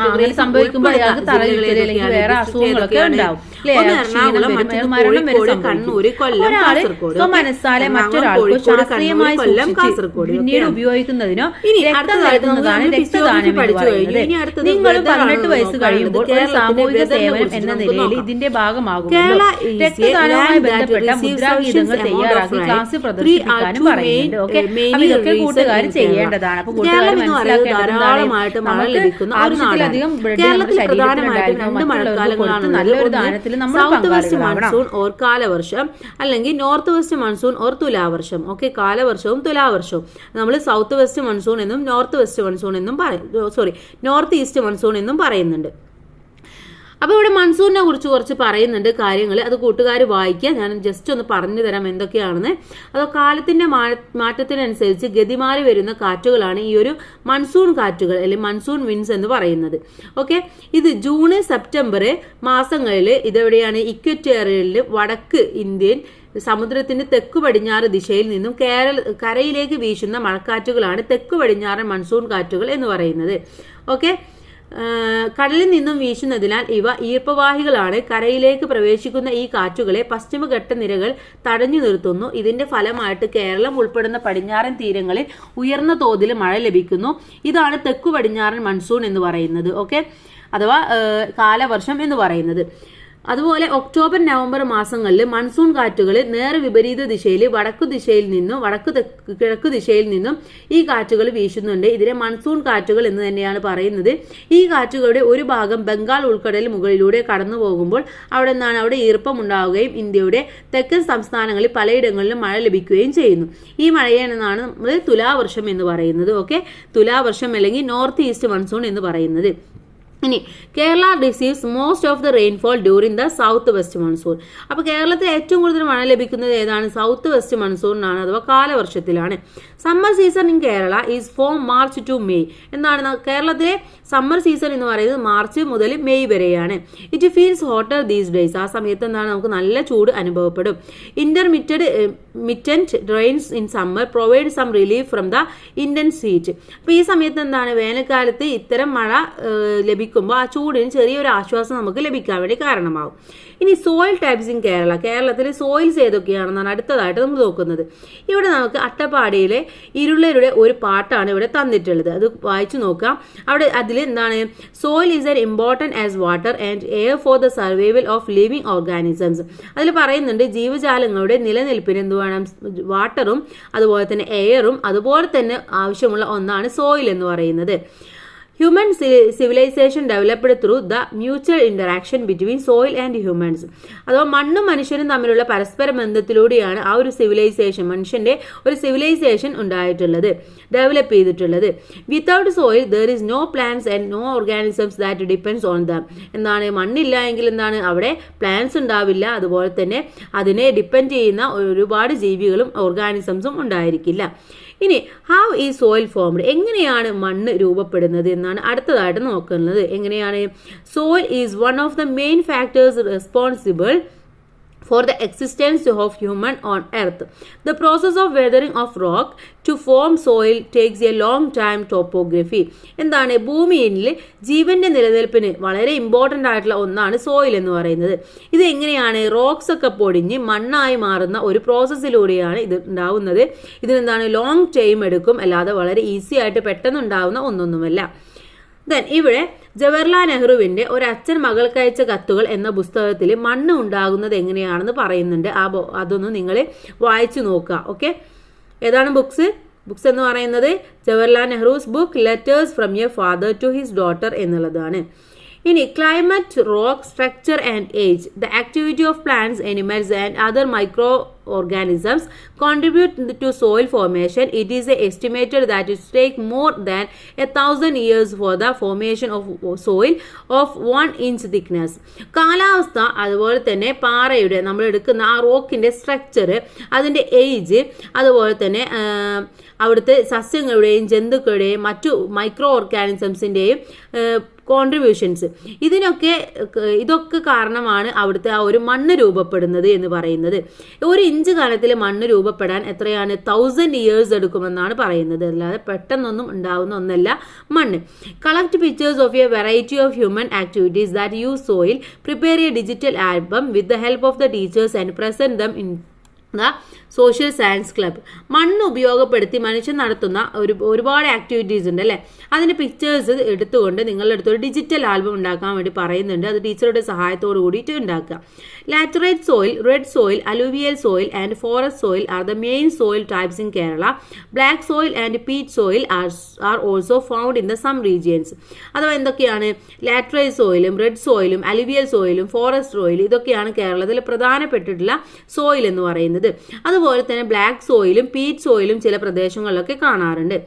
അങ്ങനെ സംഭവിക്കുമ്പോൾ അയാൾക്ക് തലചുറ്റൽ അല്ലെങ്കിൽ വേറെ അസുഖങ്ങളൊക്കെ ഉണ്ടാവും. എറണാകുളം, മറ്റൊന്ന് കോഴിക്കോട്, കണ്ണൂർ, കൊല്ലം, കാസർഗോഡ്. മനസ്സാലെ മറ്റൊരാൾക്ക് ശാസ്ത്രീയമായി പിന്നീട് ഉപയോഗിക്കുന്നതിനോ രക്തദാനം നിങ്ങൾ 18 വയസ്സ് കഴിയുമ്പോൾ ഒരു സാമൂഹിക സേവനം എന്ന നിലയിൽ ഇതിന്റെ ഭാഗമാകുമല്ലോ. രക്തദാനവുമായി ബന്ധപ്പെട്ട മുദ്രാഗീതങ്ങൾ തയ്യാറാക്കി ക്ലാസ് പ്രദർശിപ്പിക്കാനും പറയുന്നുണ്ട്. ഓക്കെ, ഇതൊക്കെ കൂട്ടുകാർ ചെയ്യേണ്ടതാണ്. അപ്പൊ കൂട്ടുകാർ ധാരാളമായിട്ട് മഴ ലഭിക്കുന്ന ആവശ്യത്തിലധികം നല്ലൊരു ദാനത്തിൽ നമ്മൾ സൗത്ത് വെസ്റ്റ് മൺസൂൺ ഓർ കാലവർഷം അല്ലെങ്കിൽ നോർത്ത് വെസ്റ്റ് മൺസൂൺ ഓർ തുലാവർഷം. ഓക്കെ, കാലവർഷവും തുലാവർഷവും നമ്മൾ സൗത്ത് വെസ്റ്റ് മൺസൂൺ എന്നും നോർത്ത് വെസ്റ്റ് മൺസൂൺ എന്നും നോർത്ത് ഈസ്റ്റ് മൺസൂൺ എന്നും പറയുന്നുണ്ട്. അപ്പോൾ ഇവിടെ മൺസൂണിനെ കുറിച്ച് കുറച്ച് പറയുന്നുണ്ട് കാര്യങ്ങൾ, അത് കൂട്ടുകാർ വായിക്കുക. ഞാൻ ജസ്റ്റ് ഒന്ന് പറഞ്ഞു തരാം എന്തൊക്കെയാണെന്ന്. അതോ കാലത്തിന്റെ മാറ്റത്തിനനുസരിച്ച് ഗതിമാറി വരുന്ന കാറ്റുകളാണ് ഈ ഒരു മൺസൂൺ കാറ്റുകൾ അല്ലെങ്കിൽ മൺസൂൺ വിൻസ് എന്ന് പറയുന്നത്. ഓക്കെ, ഇത് ജൂൺ സെപ്റ്റംബർ മാസങ്ങളിൽ ഇതെവിടെയാണ് ഇക്വറ്റോറിയലിൽ വടക്ക് ഇന്ത്യൻ സമുദ്രത്തിന്റെ തെക്കു പടിഞ്ഞാറ് ദിശയിൽ നിന്നും കരയിലേക്ക് വീശുന്ന മഴക്കാറ്റുകളാണ് തെക്കു പടിഞ്ഞാറൻ മൺസൂൺ കാറ്റുകൾ എന്ന് പറയുന്നത്. ഓക്കെ, കടലിൽ നിന്നും വീശുന്നതിനാൽ ഇവ ഈർപ്പവാഹികളാണ്. കരയിലേക്ക് പ്രവേശിക്കുന്ന ഈ കാറ്റുകളെ പശ്ചിമഘട്ട നിരകൾ തടഞ്ഞു നിർത്തുന്നു. ഇതിന്റെ ഫലമായിട്ട് കേരളം ഉൾപ്പെടുന്ന പടിഞ്ഞാറൻ തീരങ്ങളിൽ ഉയർന്ന തോതിൽ മഴ ലഭിക്കുന്നു. ഇതാണ് തെക്കു പടിഞ്ഞാറൻ മൺസൂൺ എന്ന് പറയുന്നത്. ഓക്കെ, അഥവാ കാലവർഷം എന്ന് പറയുന്നത്. അതുപോലെ ഒക്ടോബർ നവംബർ മാസങ്ങളിൽ മൺസൂൺ കാറ്റുകൾ നേർ വിപരീത ദിശയിൽ വടക്കു കിഴക്കു ദിശയിൽ നിന്നും ഈ കാറ്റുകൾ വീശുന്നുണ്ട്. ഇതിനെ മൺസൂൺ കാറ്റുകൾ എന്ന് തന്നെയാണ് പറയുന്നത്. ഈ കാറ്റുകളുടെ ഒരു ഭാഗം ബംഗാൾ ഉൾക്കടൽ മുകളിലൂടെ കടന്നു പോകുമ്പോൾ അവിടെ ഈർപ്പം ഉണ്ടാവുകയും ഇന്ത്യയുടെ തെക്കൻ സംസ്ഥാനങ്ങളിൽ പലയിടങ്ങളിലും മഴ ലഭിക്കുകയും ചെയ്യുന്നു. ഈ മഴയാണ് നമ്മൾ തുലാവർഷം എന്ന് പറയുന്നത്. ഓക്കെ, തുലാവർഷം അല്ലെങ്കിൽ നോർത്ത് ഈസ്റ്റ് മൺസൂൺ എന്ന് പറയുന്നത്. ഇനി Kerala receives most of the rainfall during the south west monsoon. അപ്പോൾ കേരളത്തിൽ ഏറ്റവും കൂടുതൽ മഴ ലഭിക്കുന്നത് ഏതാണ്? സൗത്ത് വെസ്റ്റ് മൺസൂണിനാണ്, അഥവാ കാലവർഷത്തിലാണ്. Summer season in Kerala is from March to May. എന്താണ് കേരളത്തിലെ സമ്മർ സീസൺ എന്ന് പറയുന്നത് മാർച്ച് മുതൽ മെയ് വരെയാണ്. It feels hotter these days. ആ സമയത്ത് എന്താണ് നമുക്ക് നല്ല ചൂട് അനുഭവപ്പെടും. Intermittent rains in summer provide some relief from the intense heat. അപ്പോൾ ഈ സമയത്ത് എന്താണ് വേനൽക്കാലത്ത് ഇത്തരം മഴ ലഭിക്കുമ്പോൾ ആ ചൂടിന് ചെറിയൊരു ആശ്വാസം നമുക്ക് ലഭിക്കാൻ വേണ്ടി കാരണമാകും. ഇനി സോയിൽ ടൈപ്സ് ഇൻ കേരള. കേരളത്തിലെ സോയിൽസ് ഏതൊക്കെയാണെന്നാണ് അടുത്തതായിട്ട് നമ്മൾ നോക്കുന്നത്. ഇവിടെ നമുക്ക് അട്ടപ്പാടിയിലെ ഇരുളരുടെ ഒരു പാട്ടാണ് ഇവിടെ തന്നിട്ടുള്ളത്. അത് വായിച്ചു നോക്കാം. അതിൽ എന്താണ്? Soil is an important as water and air for the survival of living organisms. അതിൽ പറയുന്നുണ്ട് ജീവജാലങ്ങളുടെ നിലനിൽപ്പിന് എന്ത് വേണം? വാട്ടറും അതുപോലെ തന്നെ എയറും അതുപോലെ തന്നെ ആവശ്യമുള്ള ഒന്നാണ് സോയിൽ എന്ന് പറയുന്നത്. Human civilisation developed through the mutual interaction between soil and humans. അഥവാ മണ്ണും മനുഷ്യനും തമ്മിലുള്ള പരസ്പര ബന്ധത്തിലൂടെയാണ് ആ ഒരു സിവിലൈസേഷൻ, മനുഷ്യന്റെ ഒരു സിവിലൈസേഷൻ ഉണ്ടായിട്ടുള്ളത്, ഡെവലപ്പ് ചെയ്തിട്ടുള്ളത്. Without soil there is no plants and no organisms that depends on them. എന്താണ്? മണ്ണില്ല എങ്കിൽ എന്താണ് അവിടെ പ്ലാന്റ്സ് ഉണ്ടാവില്ല, അതുപോലെ തന്നെ അതിനെ ഡിപ്പെൻഡ് ചെയ്യുന്ന ഒരുപാട് ജീവികളും ഓർഗാനിസംസും ഉണ്ടായിരിക്കില്ല. ഇനി ഹൗ ഈ സോയിൽ ഫോംഡ്? എങ്ങനെയാണ് മണ്ണ് രൂപപ്പെടുന്നത് എന്നാണ് അടുത്തതായിട്ട് നോക്കുന്നത്. എങ്ങനെയാണ്? Soil is one of the main factors responsible for the existence of human on earth. The process of weathering of rock to form soil takes a long time. Topography. എന്താണ്? ഭൂമിയിൽ ജീവന്റെ നിലനിൽപ്പിന് വളരെ ഇമ്പോർട്ടൻ്റ് ആയിട്ടുള്ള ഒന്നാണ് സോയിൽ എന്ന് പറയുന്നത്. ഇത് എങ്ങനെയാണ്? റോക്സ് ഒക്കെ പൊടിഞ്ഞ് മണ്ണായി മാറുന്ന ഒരു പ്രോസസ്സിലൂടെയാണ് ഇത് ഉണ്ടാവുന്നത്. ഇതിനെന്താണ്? ലോങ് ടൈം എടുക്കും, അല്ലാതെ വളരെ ഈസി ആയിട്ട് പെട്ടെന്ന് ഉണ്ടാവുന്ന ഒന്നൊന്നുമല്ല. ദെൻ ഇവിടെ ജവഹർലാൽ നെഹ്റുവിന്റെ ഒരു അച്ഛൻ മകൾക്കയച്ച കത്തുകൾ എന്ന പുസ്തകത്തിൽ മണ്ണ് ഉണ്ടാകുന്നത് എങ്ങനെയാണെന്ന് പറയുന്നുണ്ട്. അതൊന്ന് നിങ്ങൾ വായിച്ചു നോക്കുക. ഓക്കെ, ഏതാണ് ബുക്സ് എന്ന് പറയുന്നത്? Jawaharlal Nehru's book letters from a father to his daughter എന്നുള്ളതാണ്. ഇനി climate, rock structure and age. The activity of plants, animals and other micro organisms contribute to soil formation. It is estimated that it takes more than 1,000 years for the formation of soil of 1 inch thickness. കാലാവസ്ഥ, അതുപോലെ തന്നെ പാറയുടെ നമ്മൾ എടുക്കുന്ന ആ റോക്കിന്റെ structure, അതിന്റെ age, അതുപോലെ തന്നെ അവിടുത്തെ സസ്യങ്ങളുടെയും ജന്തുക്കളുടെയും മറ്റു മൈക്രോ ഓർഗാനിസംസിന്റെയും കോൺട്രിബ്യൂഷൻസ്, ഇതൊക്കെ കാരണമാണ് അവിടുത്തെ ആ ഒരു മണ്ണ് രൂപപ്പെടുന്നത് എന്ന് പറയുന്നത്. 1 ഇഞ്ച് കനത്തിൽ മണ്ണ് രൂപപ്പെടാൻ എത്രയാണ് 1000 years എടുക്കുമെന്നാണ് പറയുന്നത്. അല്ലാതെ പെട്ടെന്നൊന്നും ഉണ്ടാവുന്ന ഒന്നല്ല മണ്ണ്. Collect pictures of A variety of human activities that use soil, prepare a digital album with the help of the teachers and present them in the social science club. മണ്ണ് ഉപയോഗപ്പെടുത്തി മനുഷ്യൻ നടത്തുന്ന ഒരുപാട് ആക്ടിവിറ്റീസ് ഉണ്ട് അല്ലേ, അതിൻ്റെ പിക്ചേഴ്സ് എടുത്തുകൊണ്ട് നിങ്ങളുടെ അടുത്തൊരു ഡിജിറ്റൽ ആൽബം ഉണ്ടാക്കാൻ വേണ്ടി പറയുന്നുണ്ട്. അത് ടീച്ചറുടെ സഹായത്തോടു കൂടിയിട്ട് ഉണ്ടാക്കുക. Laterite soil, red soil, alluvial soil and forest soil are the main soil types in Kerala. Black soil and peach soil are also found in the sum regions. അഥവാ എന്തൊക്കെയാണ്? ലാറ്ററൈറ്റ് സോയിലും റെഡ് സോയിലും അലൂവിയൽ സോയിലും ഫോറസ്റ്റ് സോയിലും ഇതൊക്കെയാണ് കേരളത്തിൽ പ്രധാനപ്പെട്ടിട്ടുള്ള soil എന്ന് പറയുന്നത്. അതുപോലെ തന്നെ black സോയിലും peach സോയിലും ചില പ്രദേശങ്ങളിലൊക്കെ കാണാറുണ്ട്.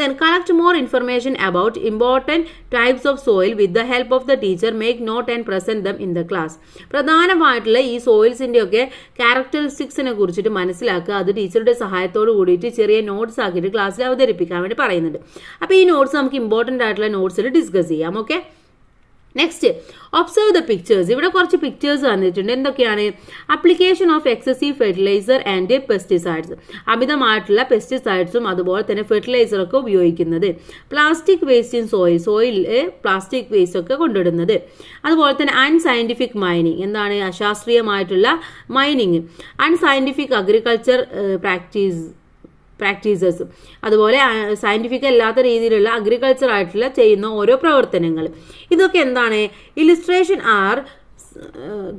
Then collect more information about important types of soil with the help of the teacher, make note and present them in the class. പ്രധാനമായിട്ടുള്ള ഈ സോയിൽസിൻ്റെ ഒക്കെ ക്യാരക്ടറിസ്റ്റിക്സിനെ കുറിച്ചിട്ട് മനസ്സിലാക്കുക. അത് ടീച്ചറുടെ സഹായത്തോട് കൂടിയിട്ട് ചെറിയ നോട്ട്സ് ആക്കിയിട്ട് ക്ലാസ്സിൽ അവതരിപ്പിക്കാൻ വേണ്ടി പറയുന്നുണ്ട്. അപ്പോൾ ഈ നോട്ട്സ് നമുക്ക് ഇമ്പോർട്ടൻ്റ് ആയിട്ടുള്ള നോട്ട്സിൽ ഡിസ്കസ് ചെയ്യാം. Okay, next observe the pictures. ഇവിടെ കുറച്ച് പിക്ചേഴ്സ് തന്നിട്ടുണ്ട്. എന്തൊക്കെയാണ്? Application of excessive fertiliser and pesticides, അമിതമായിട്ടുള്ള പെസ്റ്റിസൈഡ്സും അതുപോലെ തന്നെ ഫെർട്ടിലൈസറൊക്കെ ഉപയോഗിക്കുന്നത്. പ്ലാസ്റ്റിക് വേസ്റ്റ് ഇൻ സോയിൽ, സോയിലിൽ പ്ലാസ്റ്റിക് വേസ്റ്റ് ഒക്കെ കൊണ്ടിടുന്നത്. അതുപോലെ തന്നെ അൺസയൻറ്റിഫിക് മൈനിങ്, എന്താണ്? അശാസ്ത്രീയമായിട്ടുള്ള മൈനിങ്. അൺസയൻറ്റിഫിക് അഗ്രികൾച്ചർ പ്രാക്ടീസസ്, അതുപോലെ സയൻറ്റിഫിക് അല്ലാത്ത രീതിയിലുള്ള അഗ്രികൾച്ചർ ആയിട്ടുള്ള ചെയ്യുന്ന ഓരോ പ്രവർത്തനങ്ങൾ. ഇതൊക്കെ എന്താണ്? Illustration are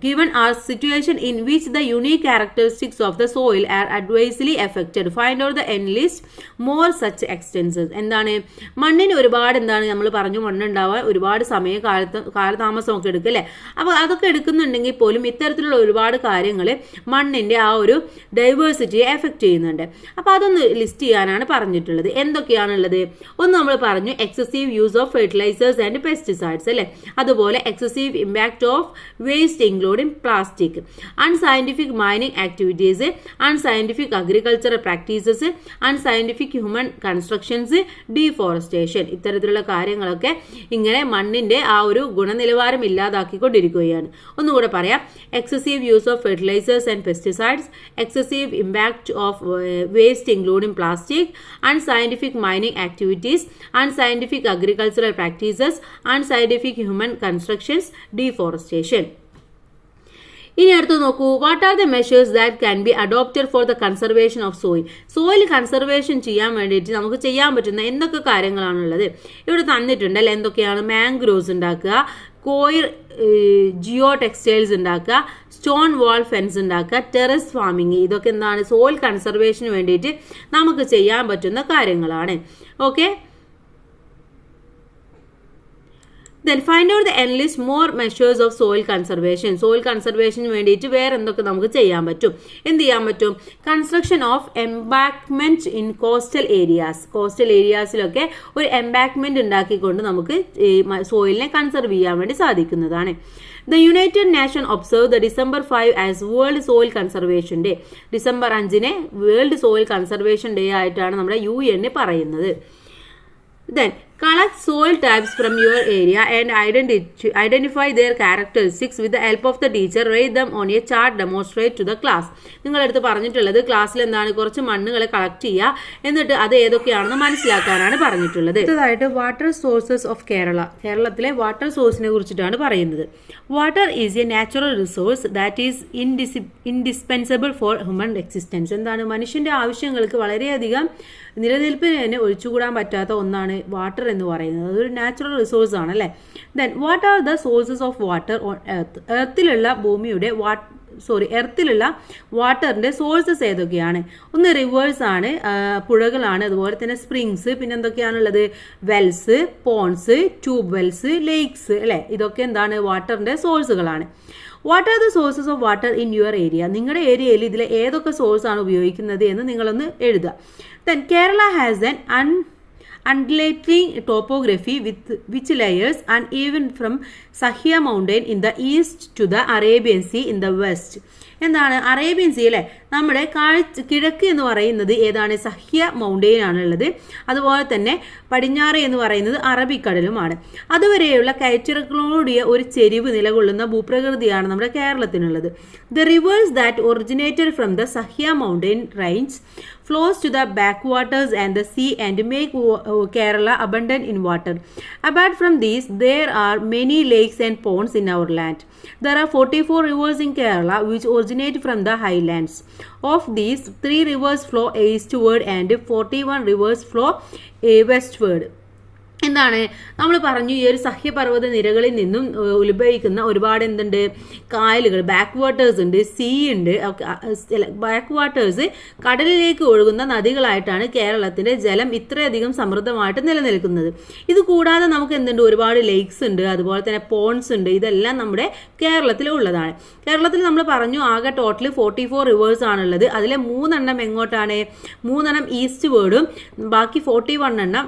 given our situation in which the unique characteristics of the soil are adversely affected. Find out the end list more such extensions. എന്താണ്? മണ്ണിന് ഒരുപാട് എന്താണ് നമ്മൾ പറഞ്ഞു, മണ്ണുണ്ടാവാൻ ഒരുപാട് കാലതാമസമൊക്കെ എടുക്കും അല്ലേ. അപ്പോൾ അതൊക്കെ എടുക്കുന്നുണ്ടെങ്കിൽ പോലും ഇത്തരത്തിലുള്ള ഒരുപാട് കാര്യങ്ങൾ മണ്ണിൻ്റെ ആ ഒരു ഡൈവേഴ്സിറ്റിയെ എഫക്റ്റ് ചെയ്യുന്നുണ്ട്. അപ്പോൾ അതൊന്ന് ലിസ്റ്റ് ചെയ്യാനാണ് പറഞ്ഞിട്ടുള്ളത്. എന്തൊക്കെയാണുള്ളത്? ഒന്ന് നമ്മൾ പറഞ്ഞു excessive use of fertilisers and pesticides അല്ലേ. അതുപോലെ excessive impact of waste including plastic, unscientific mining activities, unscientific agricultural practices, unscientific human constructions, deforestation. ഇത്തരത്തിലുള്ള കാര്യങ്ങളൊക്കെ ഇങ്ങനെ മണ്ണിൻ്റെ ആ ഒരു ഗുണനിലവാരം ഇല്ലാതാക്കിക്കൊണ്ടിരിക്കുകയാണ്. ഒന്നുകൂടെ പറയാം. Excessive use of fertilisers and pesticides, excessive impact of waste including plastic, unscientific mining activities, unscientific agricultural practices, unscientific human constructions, deforestation. ഇനി അടുത്ത് നോക്കൂ. What are the measures that can be adopted for the conservation of soil. Soil conservation ചെയ്യാൻ വേണ്ടിയിട്ട് നമുക്ക് ചെയ്യാൻ പറ്റുന്ന എന്തൊക്കെ കാര്യങ്ങളാണുള്ളത് ഇവിടെ തന്നിട്ടുണ്ട് അല്ലെ. എന്തൊക്കെയാണ്? മാംഗ്രോവ്സ് ഉണ്ടാക്കുക, കോയിൽ ജിയോ ടെക്സ്റ്റൈൽസ് ഉണ്ടാക്കുക, സ്റ്റോൺ വാൾ ഫെൻസ് ഉണ്ടാക്കുക, ടെറസ് ഫാമിംഗ്. ഇതൊക്കെ എന്താണ്? സോയിൽ കൺസർവേഷന് വേണ്ടിയിട്ട് നമുക്ക് ചെയ്യാൻ പറ്റുന്ന കാര്യങ്ങളാണ്. Okay, then find out the enlist more measures of soil conservation. soil conservation വേണ്ടിയിട്ട് വേറെ എന്തൊക്കെ നമുക്ക് ചെയ്യാൻ പറ്റും? എന്ത് ചെയ്യാൻ പറ്റും? Construction of embankment in coastal areas. Coastal ഏരിയാസിലൊക്കെ ഒരു എംബാക്ക്മെന്റ് ഉണ്ടാക്കിക്കൊണ്ട് നമുക്ക് സോയിലിനെ കൺസർവ് ചെയ്യാൻ വേണ്ടി സാധിക്കുന്നതാണ്. The United Nations observe the December 5 as World Soil Conservation Day. December 5 world soil conservation day ആയിട്ടാണ് നമ്മുടെ UN പറയുന്നത്. Then collect soil types from your area and identify their characteristics with the help of the teacher. Write them on a chart, demonstrate to the class. നിങ്ങളടുത്ത് പറഞ്ഞിട്ടുള്ളത് ക്ലാസ്സിൽ എന്താണ്? കുറച്ച് മണ്ണുകളെ collect ചെയ്യുക, എന്നിട്ട് അത് ഏതൊക്കെയാണെന്ന് മനസ്സിലാക്കാനാണ് പറഞ്ഞിട്ടുള്ളത്. അടുത്തതായിട്ട് വാട്ടർ സോഴ്സസ് ഓഫ് കേരള. കേരളത്തിലെ വാട്ടർ സോഴ്സിനെ കുറിച്ചിട്ടാണ് പറയുന്നത്. Water is A natural resource that is indispensable for human existence. എന്താണ്? മനുഷ്യൻ്റെ ആവശ്യങ്ങൾക്ക് വളരെയധികം നിലനിൽപ്പിന് തന്നെ ഒഴിച്ചുകൂടാൻ പറ്റാത്ത ഒന്നാണ് വാട്ടർ എന്ന് പറയുന്നത്. അതൊരു നാച്ചുറൽ റിസോഴ്സ് ആണ് അല്ലേ. Then what are the sources of water on earth. എർത്തിലുള്ള വാട്ടറിൻ്റെ സോഴ്സസ് ഏതൊക്കെയാണ്? ഒന്ന് റിവേഴ്സ് ആണ്, പുഴകളാണ്, അതുപോലെ തന്നെ സ്പ്രിങ്സ്, പിന്നെ എന്തൊക്കെയാണുള്ളത്? Wells, ponds, tube wells, lakes അല്ലേ. ഇതൊക്കെ എന്താണ്? വാട്ടറിൻ്റെ സോഴ്സുകളാണ്. What are the sources of water in your area. നിങ്ങളുടെ ഏരിയയിൽ ഇതിൽ ഏതൊക്കെ സോഴ്സാണ് ഉപയോഗിക്കുന്നത് എന്ന് നിങ്ങളൊന്ന് എഴുതുക. Then Kerala has an undulating topography with which layers uneven from Sahia mountain in the east to the Arabian Sea in the west. എന്താണ് അറേബ്യൻ സീ അല്ലേ, നമ്മുടെ കിഴക്ക് എന്ന് പറയുന്നത് ഏതാണ് സഹ്യ മൗണ്ടെയിൻ ആണുള്ളത്. അതുപോലെ തന്നെ പടിഞ്ഞാറ് എന്ന് പറയുന്നത് അറബിക്കടലുമാണ്. അതുവരെയുള്ള കയറ്റിറക്കലോടിയ ഒരു ചെരിവ് നിലകൊള്ളുന്ന ഭൂപ്രകൃതിയാണ് നമ്മുടെ കേരളത്തിനുള്ളത്. The rivers that originated from the Sahya mountain range flows to the backwaters and the sea and make Kerala abundant in water. Apart from these, there are many lakes and ponds in our land. There are 44 rivers in Kerala which originate from the highlands. Of these, 3 rivers flow eastward and 41 rivers flow westward. എന്താണ് നമ്മൾ പറഞ്ഞു, ഈ ഒരു സഹ്യപർവ്വത നിരകളിൽ നിന്നും ഉത്ഭവിക്കുന്ന ഒരുപാട് എന്തുണ്ട് കായലുകൾ, back waters ഉണ്ട്, സീ ഉണ്ട്. ബാക്ക് വാട്ടേഴ്സ് കടലിലേക്ക് ഒഴുകുന്ന നദികളായിട്ടാണ് കേരളത്തിന്റെ ജലം ഇത്രയധികം സമൃദ്ധമായിട്ട് നിലനിൽക്കുന്നത്. ഇത് കൂടാതെ നമുക്ക് എന്തുണ്ട് ഒരുപാട് ലേക്സ് ഉണ്ട്, അതുപോലെ തന്നെ പോൺസ് ഉണ്ട്. ഇതെല്ലാം നമ്മുടെ കേരളത്തിലുള്ളതാണ്. കേരളത്തിൽ നമ്മൾ പറഞ്ഞു ആകെ ടോട്ടൽ 44 റിവേഴ്സ് ആണുള്ളത്. അതിലെ 3 എണ്ണം എങ്ങോട്ടാണ്, 3 എണ്ണം ഈസ്റ്റ് വേർഡും ബാക്കി 41 എണ്ണം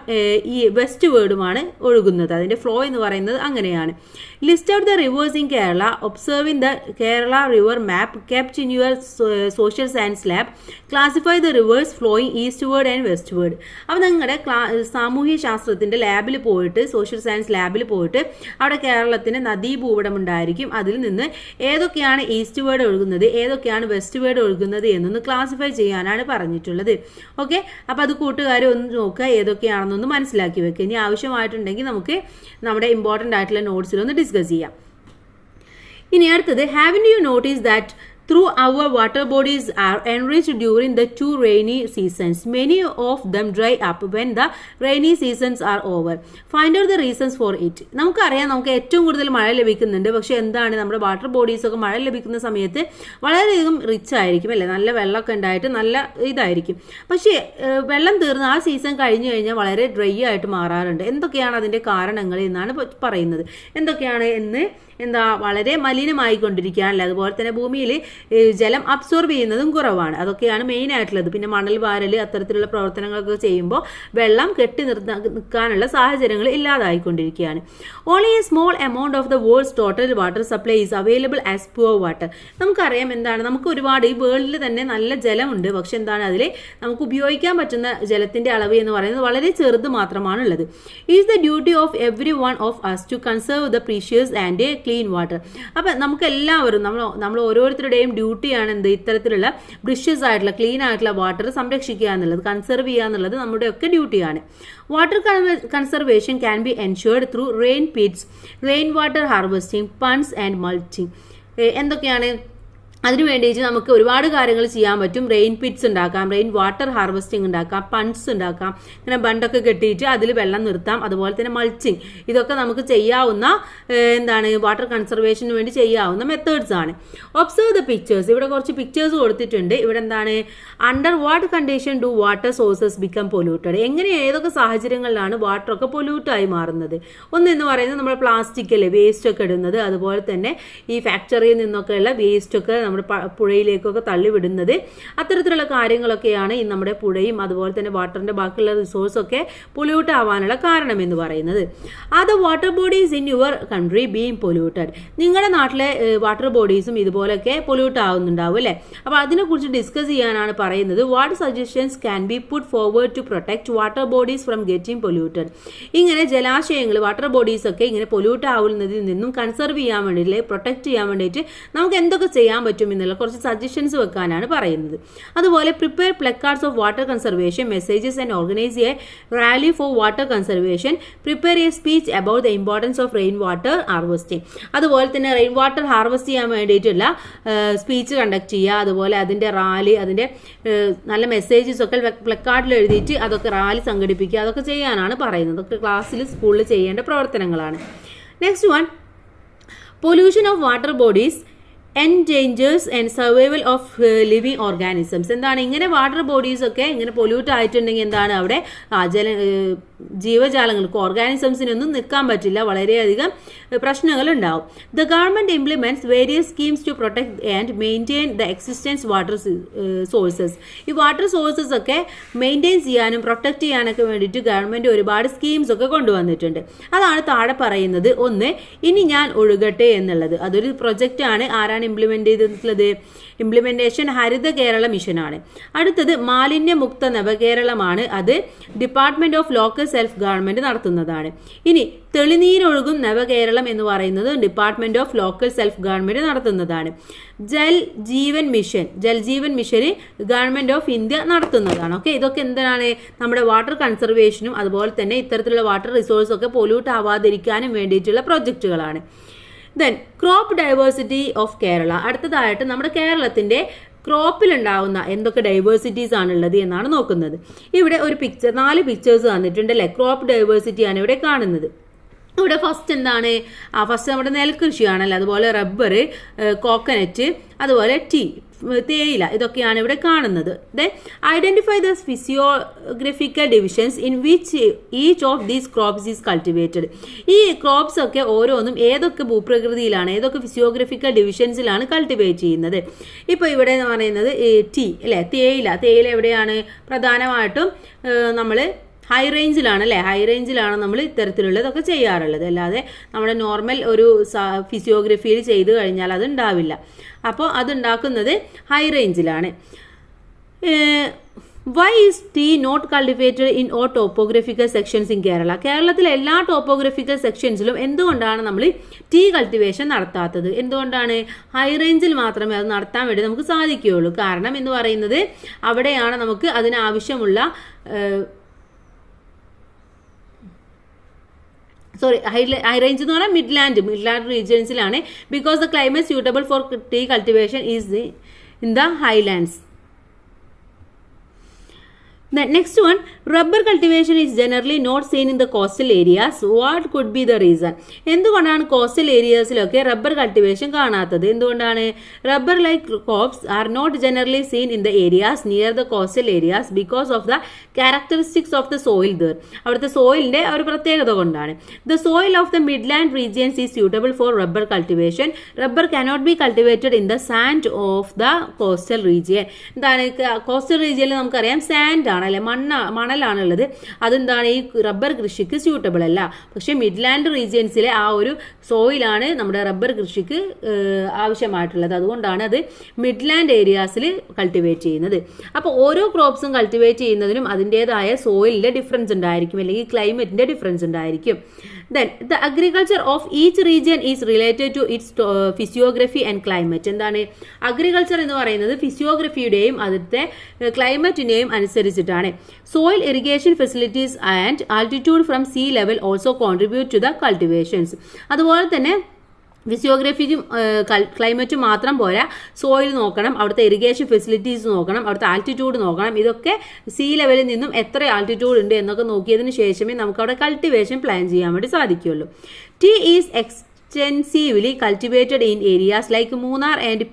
ഈ വെസ്റ്റ് വേർഡുമാണ് ഒഴുകുന്നത്. അതിന്റെ ഫ്ലോ എന്ന് പറയുന്നത് അങ്ങനെയാണ്. List out the reverse in Kerala observing the Kerala river map kept in your social science lab. Classify the reverse flowing east word and west word. അപ്പോൾ നിങ്ങളുടെ സാമൂഹ്യ ശാസ്ത്രത്തിന്റെ ലാബിൽ പോയിട്ട്, സോഷ്യൽ സയൻസ് ലാബിൽ പോയിട്ട് അവിടെ കേരളത്തിന് നദീഭൂപടം ഉണ്ടായിരിക്കും. അതിൽ നിന്ന് ഏതൊക്കെയാണ് ഈസ്റ്റ് വേർഡ് ഒഴുകുന്നത്, ഏതൊക്കെയാണ് വെസ്റ്റ് വേർഡ് ഒഴുകുന്നത് എന്നൊന്ന് ക്ലാസിഫൈ ചെയ്യാനാണ് പറഞ്ഞിട്ടുള്ളത്. ഓക്കെ, അപ്പോൾ അത് കൂട്ടുകാർ ഒന്ന് നോക്കുക, ഏതൊക്കെയാണെന്നൊന്ന് മനസ്സിലാക്കി വെക്കുക. ഇനി ആവശ്യമായിട്ടുണ്ടെങ്കിൽ നമുക്ക് നമ്മുടെ ഇമ്പോർട്ടൻ്റ് ആയിട്ടുള്ള നോട്ട്സിലൊന്ന് ഡിസ്കസ് ചെയ്യാം. ഇനി അടുത്തത്, haven't you notice that through our water bodies are enriched during the 2 rainy seasons. Many of them dry up when the rainy seasons are over. Find out the reasons for it. നമുക്കറിയാം നമുക്ക് ഏറ്റവും കൂടുതൽ മഴ ലഭിക്കുന്നുണ്ട്. പക്ഷെ എന്താണ് നമ്മുടെ water bodies ഒക്കെ മഴ ലഭിക്കുന്ന സമയത്ത് വളരെയധികം റിച്ച് ആയിരിക്കും അല്ലേ, നല്ല വെള്ളമൊക്കെ ഉണ്ടായിട്ട് നല്ല ഇതായിരിക്കും. പക്ഷേ വെള്ളം തീർന്ന് ആ സീസൺ കഴിഞ്ഞു കഴിഞ്ഞാൽ വളരെ ഡ്രൈ ആയിട്ട് മാറാറുണ്ട്. എന്തൊക്കെയാണ് അതിൻ്റെ കാരണങ്ങൾ എന്നാണ് പറയുന്നത്. എന്തൊക്കെയാണ് എന്ന് വളരെ മലിനമായിക്കൊണ്ടിരിക്കുകയാണല്ലേ. അതുപോലെ തന്നെ ഭൂമിയിൽ ജലം അബ്സോർബ് ചെയ്യുന്നതും കുറവാണ്. അതൊക്കെയാണ് മെയിൻ ആയിട്ടുള്ളത്. പിന്നെ മണൽ വാരൽ അത്തരത്തിലുള്ള പ്രവർത്തനങ്ങളൊക്കെ ചെയ്യുമ്പോൾ വെള്ളം കെട്ടി നിൽക്കാനുള്ള സാഹചര്യങ്ങൾ ഇല്ലാതായിക്കൊണ്ടിരിക്കുകയാണ്. Only a small amount of the world's total water supply is available as pure water. നമുക്കറിയാം എന്താണ്, നമുക്ക് ഒരുപാട് ഈ വേൾഡിൽ തന്നെ നല്ല ജലമുണ്ട്. പക്ഷെ എന്താണ് അതിൽ നമുക്ക് ഉപയോഗിക്കാൻ പറ്റുന്ന ജലത്തിന്റെ അളവ് എന്ന് പറയുന്നത് വളരെ ചെറുത് മാത്രമാണുള്ളത്. Is the duty of every one of us to conserve the precious and clean water. അപ്പം നമുക്ക് എല്ലാവരും നമ്മൾ ഓരോരുത്തരുടെയും ഡ്യൂട്ടിയാണ് എന്ത്, ഇത്തരത്തിലുള്ള പ്രീഷ്യസ് ആയിട്ടുള്ള ക്ലീൻ ആയിട്ടുള്ള വാട്ടർ സംരക്ഷിക്കുക എന്നുള്ളത്, കൺസർവ് ചെയ്യുക എന്നുള്ളത് നമ്മുടെ ഒക്കെ ഡ്യൂട്ടിയാണ്. Water conservation can be ensured through rain pits, rain water harvesting, ponds and mulching. എന്തൊക്കെയാണ് അതിനു വേണ്ടിയിട്ട് നമുക്ക് ഒരുപാട് കാര്യങ്ങൾ ചെയ്യാൻ പറ്റും. റെയിൻ പിറ്റ്സ് ഉണ്ടാക്കാം, റെയിൻ വാട്ടർ ഹാർവെസ്റ്റിംഗ് ഉണ്ടാക്കാം, പൺസ് ഉണ്ടാക്കാം, ഇങ്ങനെ ബണ്ടൊക്കെ കെട്ടിയിട്ട് അതിൽ വെള്ളം നിർത്താം. അതുപോലെ തന്നെ മൾച്ചിങ്, ഇതൊക്കെ നമുക്ക് ചെയ്യാവുന്ന വാട്ടർ കൺസർവേഷന് വേണ്ടി ചെയ്യാവുന്ന മെത്തേഡ്സ് ആണ്. Observe the pictures. ഇവിടെ കുറച്ച് പിക്ചേഴ്സ് കൊടുത്തിട്ടുണ്ട്. ഇവിടെ under what condition do water sources become polluted. എങ്ങനെ ഏതൊക്കെ സാഹചര്യങ്ങളിലാണ് വാട്ടറൊക്കെ പൊല്യൂട്ടായി മാറുന്നത്. ഒന്നെന്ന് പറയുന്നത് നമ്മൾ പ്ലാസ്റ്റിക് അല്ലേ വേസ്റ്റ് ഒക്കെ ഇടുന്നത്, അതുപോലെ തന്നെ ഈ ഫാക്ടറിയിൽ നിന്നൊക്കെയുള്ള വേസ്റ്റ് ഒക്കെ നമ്മുടെ പുഴയിലേക്കൊക്കെ തള്ളിവിടുന്നത്, അത്തരത്തിലുള്ള കാര്യങ്ങളൊക്കെയാണ് ഈ നമ്മുടെ പുഴയും അതുപോലെ തന്നെ വാട്ടറിന്റെ ബാക്കിയുള്ള റിസോഴ്സൊക്കെ പൊല്യൂട്ട് ആവാനുള്ള കാരണം എന്ന് പറയുന്നത്. Are the water bodies in your country being polluted. നിങ്ങളുടെ നാട്ടിലെ വാട്ടർ ബോഡീസും ഇതുപോലൊക്കെ പൊല്യൂട്ട് ആവുന്നുണ്ടാവും അല്ലേ. അപ്പോൾ അതിനെക്കുറിച്ച് ഡിസ്കസ് ചെയ്യാനാണ് പറയുന്നത്. What suggestions can be put forward to protect water bodies from getting polluted. ഇങ്ങനെ ജലാശയങ്ങൾ വാട്ടർ ബോഡീസ് ഒക്കെ ഇങ്ങനെ പൊല്യൂട്ട് ആവുന്നതിൽ നിന്നും കൺസർവ് ചെയ്യാൻ വേണ്ടിയിട്ട്, പ്രൊട്ടക്ട് ചെയ്യാൻ വേണ്ടിയിട്ട് നമുക്ക് എന്തൊക്കെ ചെയ്യാൻ പറ്റും എന്നുള്ള കുറച്ച് സജഷൻസ് വെക്കാനാണ് പറയുന്നത്. അതുപോലെ prepare placards of water conservation messages and organise A rally four water conservation. Prepare A speech about the importance of rain water harvesting. അതുപോലെ തന്നെ റെയിൻ വാട്ടർ ഹാർവെസ്റ്റ് ചെയ്യാൻ വേണ്ടിയിട്ടുള്ള സ്പീച്ച് കണ്ടക്ട് ചെയ്യുക. അതുപോലെ അതിൻ്റെ റാലി, അതിൻ്റെ നല്ല മെസ്സേജസ് ഒക്കെ പ്ലക്കാർഡിൽ എഴുതിയിട്ട് അതൊക്കെ റാലി സംഘടിപ്പിക്കുക, അതൊക്കെ ചെയ്യാനാണ് പറയുന്നത്. അതൊക്കെ ക്ലാസ്സിൽ സ്കൂളിൽ ചെയ്യേണ്ട പ്രവർത്തനങ്ങളാണ്. Next one, pollution of water bodies endangers and survival of living organisms. ഇങ്ങനെ വാട്ടർ ബോഡീസ് ഒക്കെ ഇങ്ങനെ പൊല്യൂട്ട് ആയിട്ടുണ്ടെങ്കിൽ അവിടെ ജീവജാലങ്ങൾക്ക്, ഓർഗാനിസംസിനൊന്നും നിൽക്കാൻ പറ്റില്ല, വളരെയധികം പ്രശ്നങ്ങൾ ഉണ്ടാവും. The government implements various schemes to protect and maintain the existence water sources. ഈ വാട്ടർ സോഴ്സസ് ഒക്കെ മെയിൻറ്റെയിൻ ചെയ്യാനും പ്രൊട്ടക്ട് ചെയ്യാനൊക്കെ വേണ്ടിയിട്ട് ഗവൺമെന്റ് ഒരുപാട് സ്കീംസ് ഒക്കെ കൊണ്ടുവന്നിട്ടുണ്ട്. അതാണ് താഴെ പറയുന്നത്. ഒന്ന്, ഇനി ഞാൻ ഒഴുകട്ടെ എന്നുള്ളത്. അതൊരു പ്രൊജക്റ്റ് ആണ്. ആരാണ് ഇംപ്ലിമെന്റ് ചെയ്തിട്ടുള്ളത്? ഇംപ്ലിമെന്റേഷൻ ഹരിത കേരള മിഷനാണ്. അടുത്തത് മാലിന്യമുക്ത നവകേരളമാണ്. അത് department of local self government നടത്തുന്നതാണ്. ഇനി തെളിനീരൊഴുകും നവകേരളം എന്ന് പറയുന്നത് department of local self government നടത്തുന്നതാണ്. ജൽ ജീവൻ മിഷന് ഗവൺമെന്റ് ഓഫ് ഇന്ത്യ നടത്തുന്നതാണ്. ഓക്കെ, ഇതൊക്കെ എന്താണ്? നമ്മുടെ വാട്ടർ കൺസർവേഷനും അതുപോലെ തന്നെ ഇത്തരത്തിലുള്ള വാട്ടർ റിസോഴ്സ് ഒക്കെ പൊല്യൂട്ട് ആവാതിരിക്കാനും വേണ്ടിയിട്ടുള്ള പ്രൊജക്റ്റുകളാണ്. Then crop diversity of Kerala. അടുത്തതായിട്ട് നമ്മുടെ കേരളത്തിന്റെ ക്രോപ്പിലുണ്ടാവുന്ന എന്തൊക്കെ ഡൈവേഴ്സിറ്റീസ് ആണുള്ളത് എന്നാണ് നോക്കുന്നത്. ഇവിടെ ഒരു 4 പിക്ചേഴ്സ് തന്നിട്ടുണ്ട് അല്ലെ. ക്രോപ്പ് ഡൈവേഴ്സിറ്റിയാണ് ഇവിടെ കാണുന്നത്. ഇവിടെ ഫസ്റ്റ് എന്താണ്? ഫസ്റ്റ് നമ്മുടെ നെൽകൃഷിയാണല്ലോ. അതുപോലെ റബ്ബർ, കോക്കനറ്റ്, അതുപോലെ ടീ, തേയില, ഇതൊക്കെയാണ് ഇവിടെ കാണുന്നത്. Then identify the physiographical divisions in which each of these crops is cultivated. ഈ ക്രോപ്സ് ഒക്കെ ഓരോന്നും ഏതൊക്കെ ഭൂപ്രകൃതിയിലാണ്, ഏതൊക്കെ ഫിസിയോഗ്രഫിക്കൽ ഡിവിഷൻസിലാണ് കൾട്ടിവേറ്റ് ചെയ്യുന്നത്. ഇപ്പോൾ ഇവിടെ എന്ന് പറയുന്നത് ടീ അല്ലേ, തേയില എവിടെയാണ്? പ്രധാനമായിട്ടും നമ്മൾ ഹൈ റേഞ്ചിലാണ് അല്ലേ. ഹൈ റേഞ്ചിലാണ് നമ്മൾ ഇത്തരത്തിലുള്ളതൊക്കെ ചെയ്യാറുള്ളത്. അല്ലാതെ നമ്മുടെ നോർമൽ ഒരു ഫിസിയോഗ്രഫിയിൽ ചെയ്ത് കഴിഞ്ഞാൽ അത് ഉണ്ടാവില്ല. അപ്പോൾ അതുണ്ടാക്കുന്നത് ഹൈ റേഞ്ചിലാണ്. Why is tea not cultivated in all topographical sections in Kerala? കേരളത്തിലെ എല്ലാ ടോപ്പോഗ്രഫിക്കൽ സെക്ഷൻസിലും എന്തുകൊണ്ടാണ് നമ്മൾ ടീ കൾട്ടിവേഷൻ നടത്താത്തത്? എന്തുകൊണ്ടാണ്? ഹൈ റേഞ്ചിൽ മാത്രമേ അത് നടത്താൻ വേണ്ടി നമുക്ക് സാധിക്കുകയുള്ളൂ. കാരണം എന്ന് പറയുന്നത് അവിടെയാണ് നമുക്ക് അതിനാവശ്യമുള്ള ഹൈ റേഞ്ച് എന്ന് പറഞ്ഞാൽ മിഡ്ലാൻഡ് റീജിയൻസിലാണ്. Because the climate suitable for tea cultivation is in the highlands. The next one, rubber cultivation is generally not seen in the coastal areas. What could be the reason? എന്തുകൊണ്ടാണ് coastal ഏരിയാസിലൊക്കെ rubber cultivation കാണാത്തത്? എന്തുകൊണ്ടാണ്? Rubber like crops are not generally seen in the areas near the coastal areas because of the characteristics of the soil there. അവിടുത്തെ സോയിലിന്റെ ഒരു പ്രത്യേകത കൊണ്ടാണ്. The soil of the midland regions is suitable for rubber cultivation. Rubber cannot be cultivated in the sand of the coastal region. എന്താണ്? Coastal റീജിയനിൽ നമുക്കറിയാം sand ആണല്ലേ, മണലാണുള്ളത്. അതെന്താണ്? ഈ റബ്ബർ കൃഷിക്ക് സ്യൂട്ടബിൾ അല്ല. പക്ഷെ മിഡ്ലാൻഡ് റീജിയൻസിലെ ആ ഒരു സോയിലാണ് നമ്മുടെ റബ്ബർ കൃഷിക്ക് ആവശ്യമായിട്ടുള്ളത്. അതുകൊണ്ടാണ് അത് മിഡ്ലാൻഡ് ഏരിയാസിൽ കൾട്ടിവേറ്റ് ചെയ്യുന്നത്. അപ്പോൾ ഓരോ ക്രോപ്സും കൾട്ടിവേറ്റ് ചെയ്യുന്നതിനും അതിൻ്റെതായ സോയിലിന്റെ ഡിഫറൻസ് ഉണ്ടായിരിക്കും, അല്ലെങ്കിൽ ക്ലൈമറ്റിന്റെ ഡിഫറൻസ് ഉണ്ടായിരിക്കും. Then the agriculture of each region is related to its physiography and climate. എന്താണ്? അഗ്രികൾച്ചർ എന്ന് പറയുന്നത് ഫിസിയോഗ്രഫിയുടെയും അതിന്റെ ക്ലൈമറ്റിനെയും അനുസരിച്ചിട്ടാണ്. Soil irrigation facilities and altitude from sea level also contribute to the cultivations. അതുപോലെ തന്നെ ഫിസിയോഗ്രഫിക്കും ക്ലൈമറ്റും മാത്രം പോരാ, സോയിൽ നോക്കണം, അവിടുത്തെ ഇറിഗേഷൻ ഫെസിലിറ്റീസ് നോക്കണം, അവിടുത്തെ ആൾട്ടിറ്റ്യൂഡ് നോക്കണം. ഇതൊക്കെ സീ ലെവലിൽ നിന്നും എത്ര ആൾട്ടിറ്റ്യൂഡ് ഉണ്ട് എന്നൊക്കെ നോക്കിയതിന് ശേഷമേ നമുക്ക് അവിടെ കൾട്ടിവേഷൻ പ്ലാൻ ചെയ്യാൻ വേണ്ടി സാധിക്കുകയുള്ളൂ. Tea is extensively cultivated in areas like Munnar and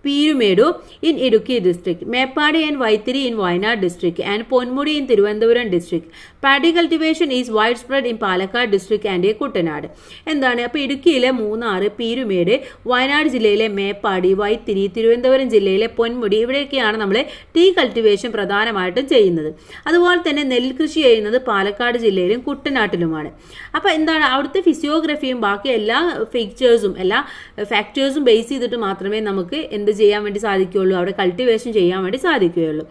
Peerumedu in Idukki district, Meppadi and Vaithiri in Wayanad district, and Ponmudi in Thiruvananthapuram district. Paddy cultivation is widespread in Palakkad district and Kuttanad. എന്താണ്? അപ്പോൾ ഇടുക്കിയിലെ മൂന്നാർ, പീരുമേട്, വയനാട് ജില്ലയിലെ മേപ്പാടി, വൈത്തിരി, തിരുവനന്തപുരം ജില്ലയിലെ പൊന്മുടി, ഇവിടെയൊക്കെയാണ് നമ്മൾ tea cultivation പ്രധാനമായിട്ടും ചെയ്യുന്നത്. അതുപോലെ തന്നെ നെൽകൃഷി ചെയ്യുന്നത് പാലക്കാട് ജില്ലയിലും കുട്ടനാട്ടിലുമാണ്. അപ്പോൾ എന്താണ്? അവിടുത്തെ ഫിസിയോഗ്രഫിയും ബാക്കി എല്ലാ ഫീച്ചേഴ്സും എല്ലാ ഫാക്ടേഴ്സും ബേസ് ചെയ്തിട്ട് മാത്രമേ നമുക്ക് എന്ത് ചെയ്യാൻ വേണ്ടി സാധിക്കുകയുള്ളൂ, അവിടെ കൾട്ടിവേഷൻ ചെയ്യാൻ വേണ്ടി സാധിക്കുകയുള്ളൂ.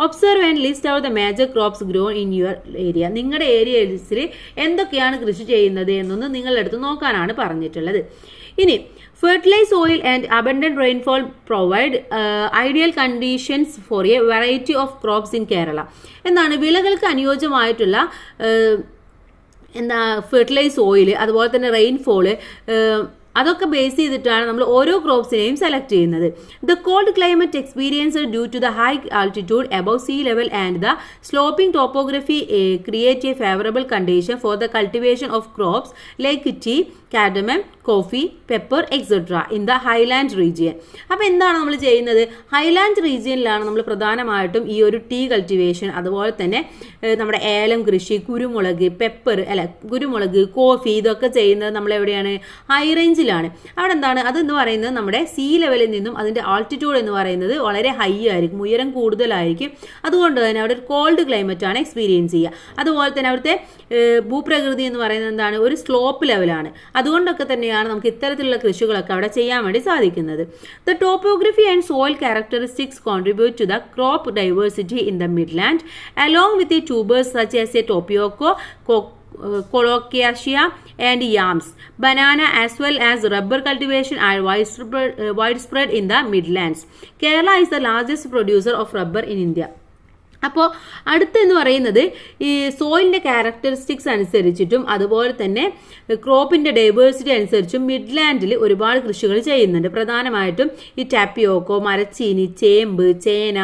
Observe and list out the major crops grown in your area. നിങ്ങളുടെ ഏരിയസിൽ എന്തൊക്കെയാണ് കൃഷി ചെയ്യുന്നത് എന്നൊന്ന് നിങ്ങളുടെ അടുത്ത് നോക്കാനാണ് പറഞ്ഞിട്ടുള്ളത്. ഇനി fertilise soil and abundant rainfall provide ideal conditions for a variety of crops in Kerala. എന്താണ്? വിളകൾക്ക് അനുയോജ്യമായിട്ടുള്ള ഫെർട്ടിലൈസ് സോയിൽ, അതുപോലെ തന്നെ റെയിൻഫോള്, അതൊക്കെ ബേസ് ചെയ്തിട്ടാണ് നമ്മൾ ഓരോ ക്രോപ്സിനെയും സെലക്ട് ചെയ്യുന്നത്. The cold climate experience due to the high altitude above sea level and the sloping topography create a favourable condition for the cultivation of crops like tea, cardamom, coffee, pepper etcetera in the highland region. അപ്പോൾ എന്താണ് നമ്മൾ ചെയ്യുന്നത്? Highland റീജിയനിലാണ് നമ്മൾ പ്രധാനമായിട്ടും ഈ ഒരു tea cultivation, അതുപോലെ തന്നെ നമ്മുടെ ഏലം കൃഷി, കുരുമുളക്, കുരുമുളക്, കോഫി, ഇതൊക്കെ ചെയ്യുന്നത് നമ്മൾ എവിടെയാണ്? ഹൈ റേഞ്ച് റേഞ്ചിലാണ്. അവിടെ എന്താണ് അതെന്ന് പറയുന്നത് നമ്മുടെ സീ ലെവലിൽ നിന്നും അതിൻ്റെ ആൾട്ടിറ്റ്യൂഡ് എന്ന് പറയുന്നത് വളരെ ഹൈ ആയിരിക്കും, ഉയരം കൂടുതലായിരിക്കും. അതുകൊണ്ട് തന്നെ അവിടെ ഒരു കോൾഡ് ക്ലൈമറ്റ് ആണ് എക്സ്പീരിയൻസ് ചെയ്യുക. അതുപോലെ തന്നെ അവിടുത്തെ ഭൂപ്രകൃതി എന്ന് പറയുന്നത് എന്താണ്, ഒരു സ്ലോപ്പ് ലെവലാണ്. അതുകൊണ്ടൊക്കെ തന്നെയാണ് നമുക്ക് ഇത്തരത്തിലുള്ള കൃഷികളൊക്കെ അവിടെ ചെയ്യാൻ വേണ്ടി സാധിക്കുന്നത്. The topography and soil characteristics contribute to the crop diversity in the midland along with the tubers such as a tapioca, colocasia and yams. Banana as well as rubber cultivation are widespread in the Midlands. Kerala is the largest producer of rubber in India. അപ്പോൾ അടുത്തെന്ന് പറയുന്നത് ഈ സോയിലിൻ്റെ characteristics അനുസരിച്ചിട്ടും അതുപോലെ തന്നെ ക്രോപ്പിൻ്റെ diversity അനുസരിച്ചും മിഡ്ലാൻഡിൽ ഒരുപാട് കൃഷികൾ ചെയ്യുന്നുണ്ട്. പ്രധാനമായിട്ടും ഈ ടാപ്പിയോക്കോ, മരച്ചീനി, ചേമ്പ്, ചേന,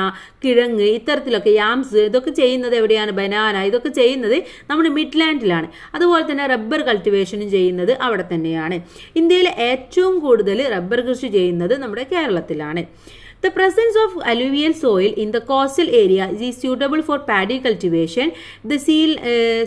കിഴങ്ങ്, ഇത്തരത്തിലൊക്കെ യാംസ് ഇതൊക്കെ ചെയ്യുന്നത് എവിടെയാണ്, ബനാന ഇതൊക്കെ ചെയ്യുന്നത് നമ്മുടെ മിഡ്ലാൻഡിലാണ്. അതുപോലെ തന്നെ റബ്ബർ കൾട്ടിവേഷനും ചെയ്യുന്നത് അവിടെ തന്നെയാണ്. ഇന്ത്യയിൽ ഏറ്റവും കൂടുതൽ റബ്ബർ കൃഷി ചെയ്യുന്നത് നമ്മുടെ കേരളത്തിലാണ്. The presence of alluvial soil in the coastal area is suitable for paddy cultivation. The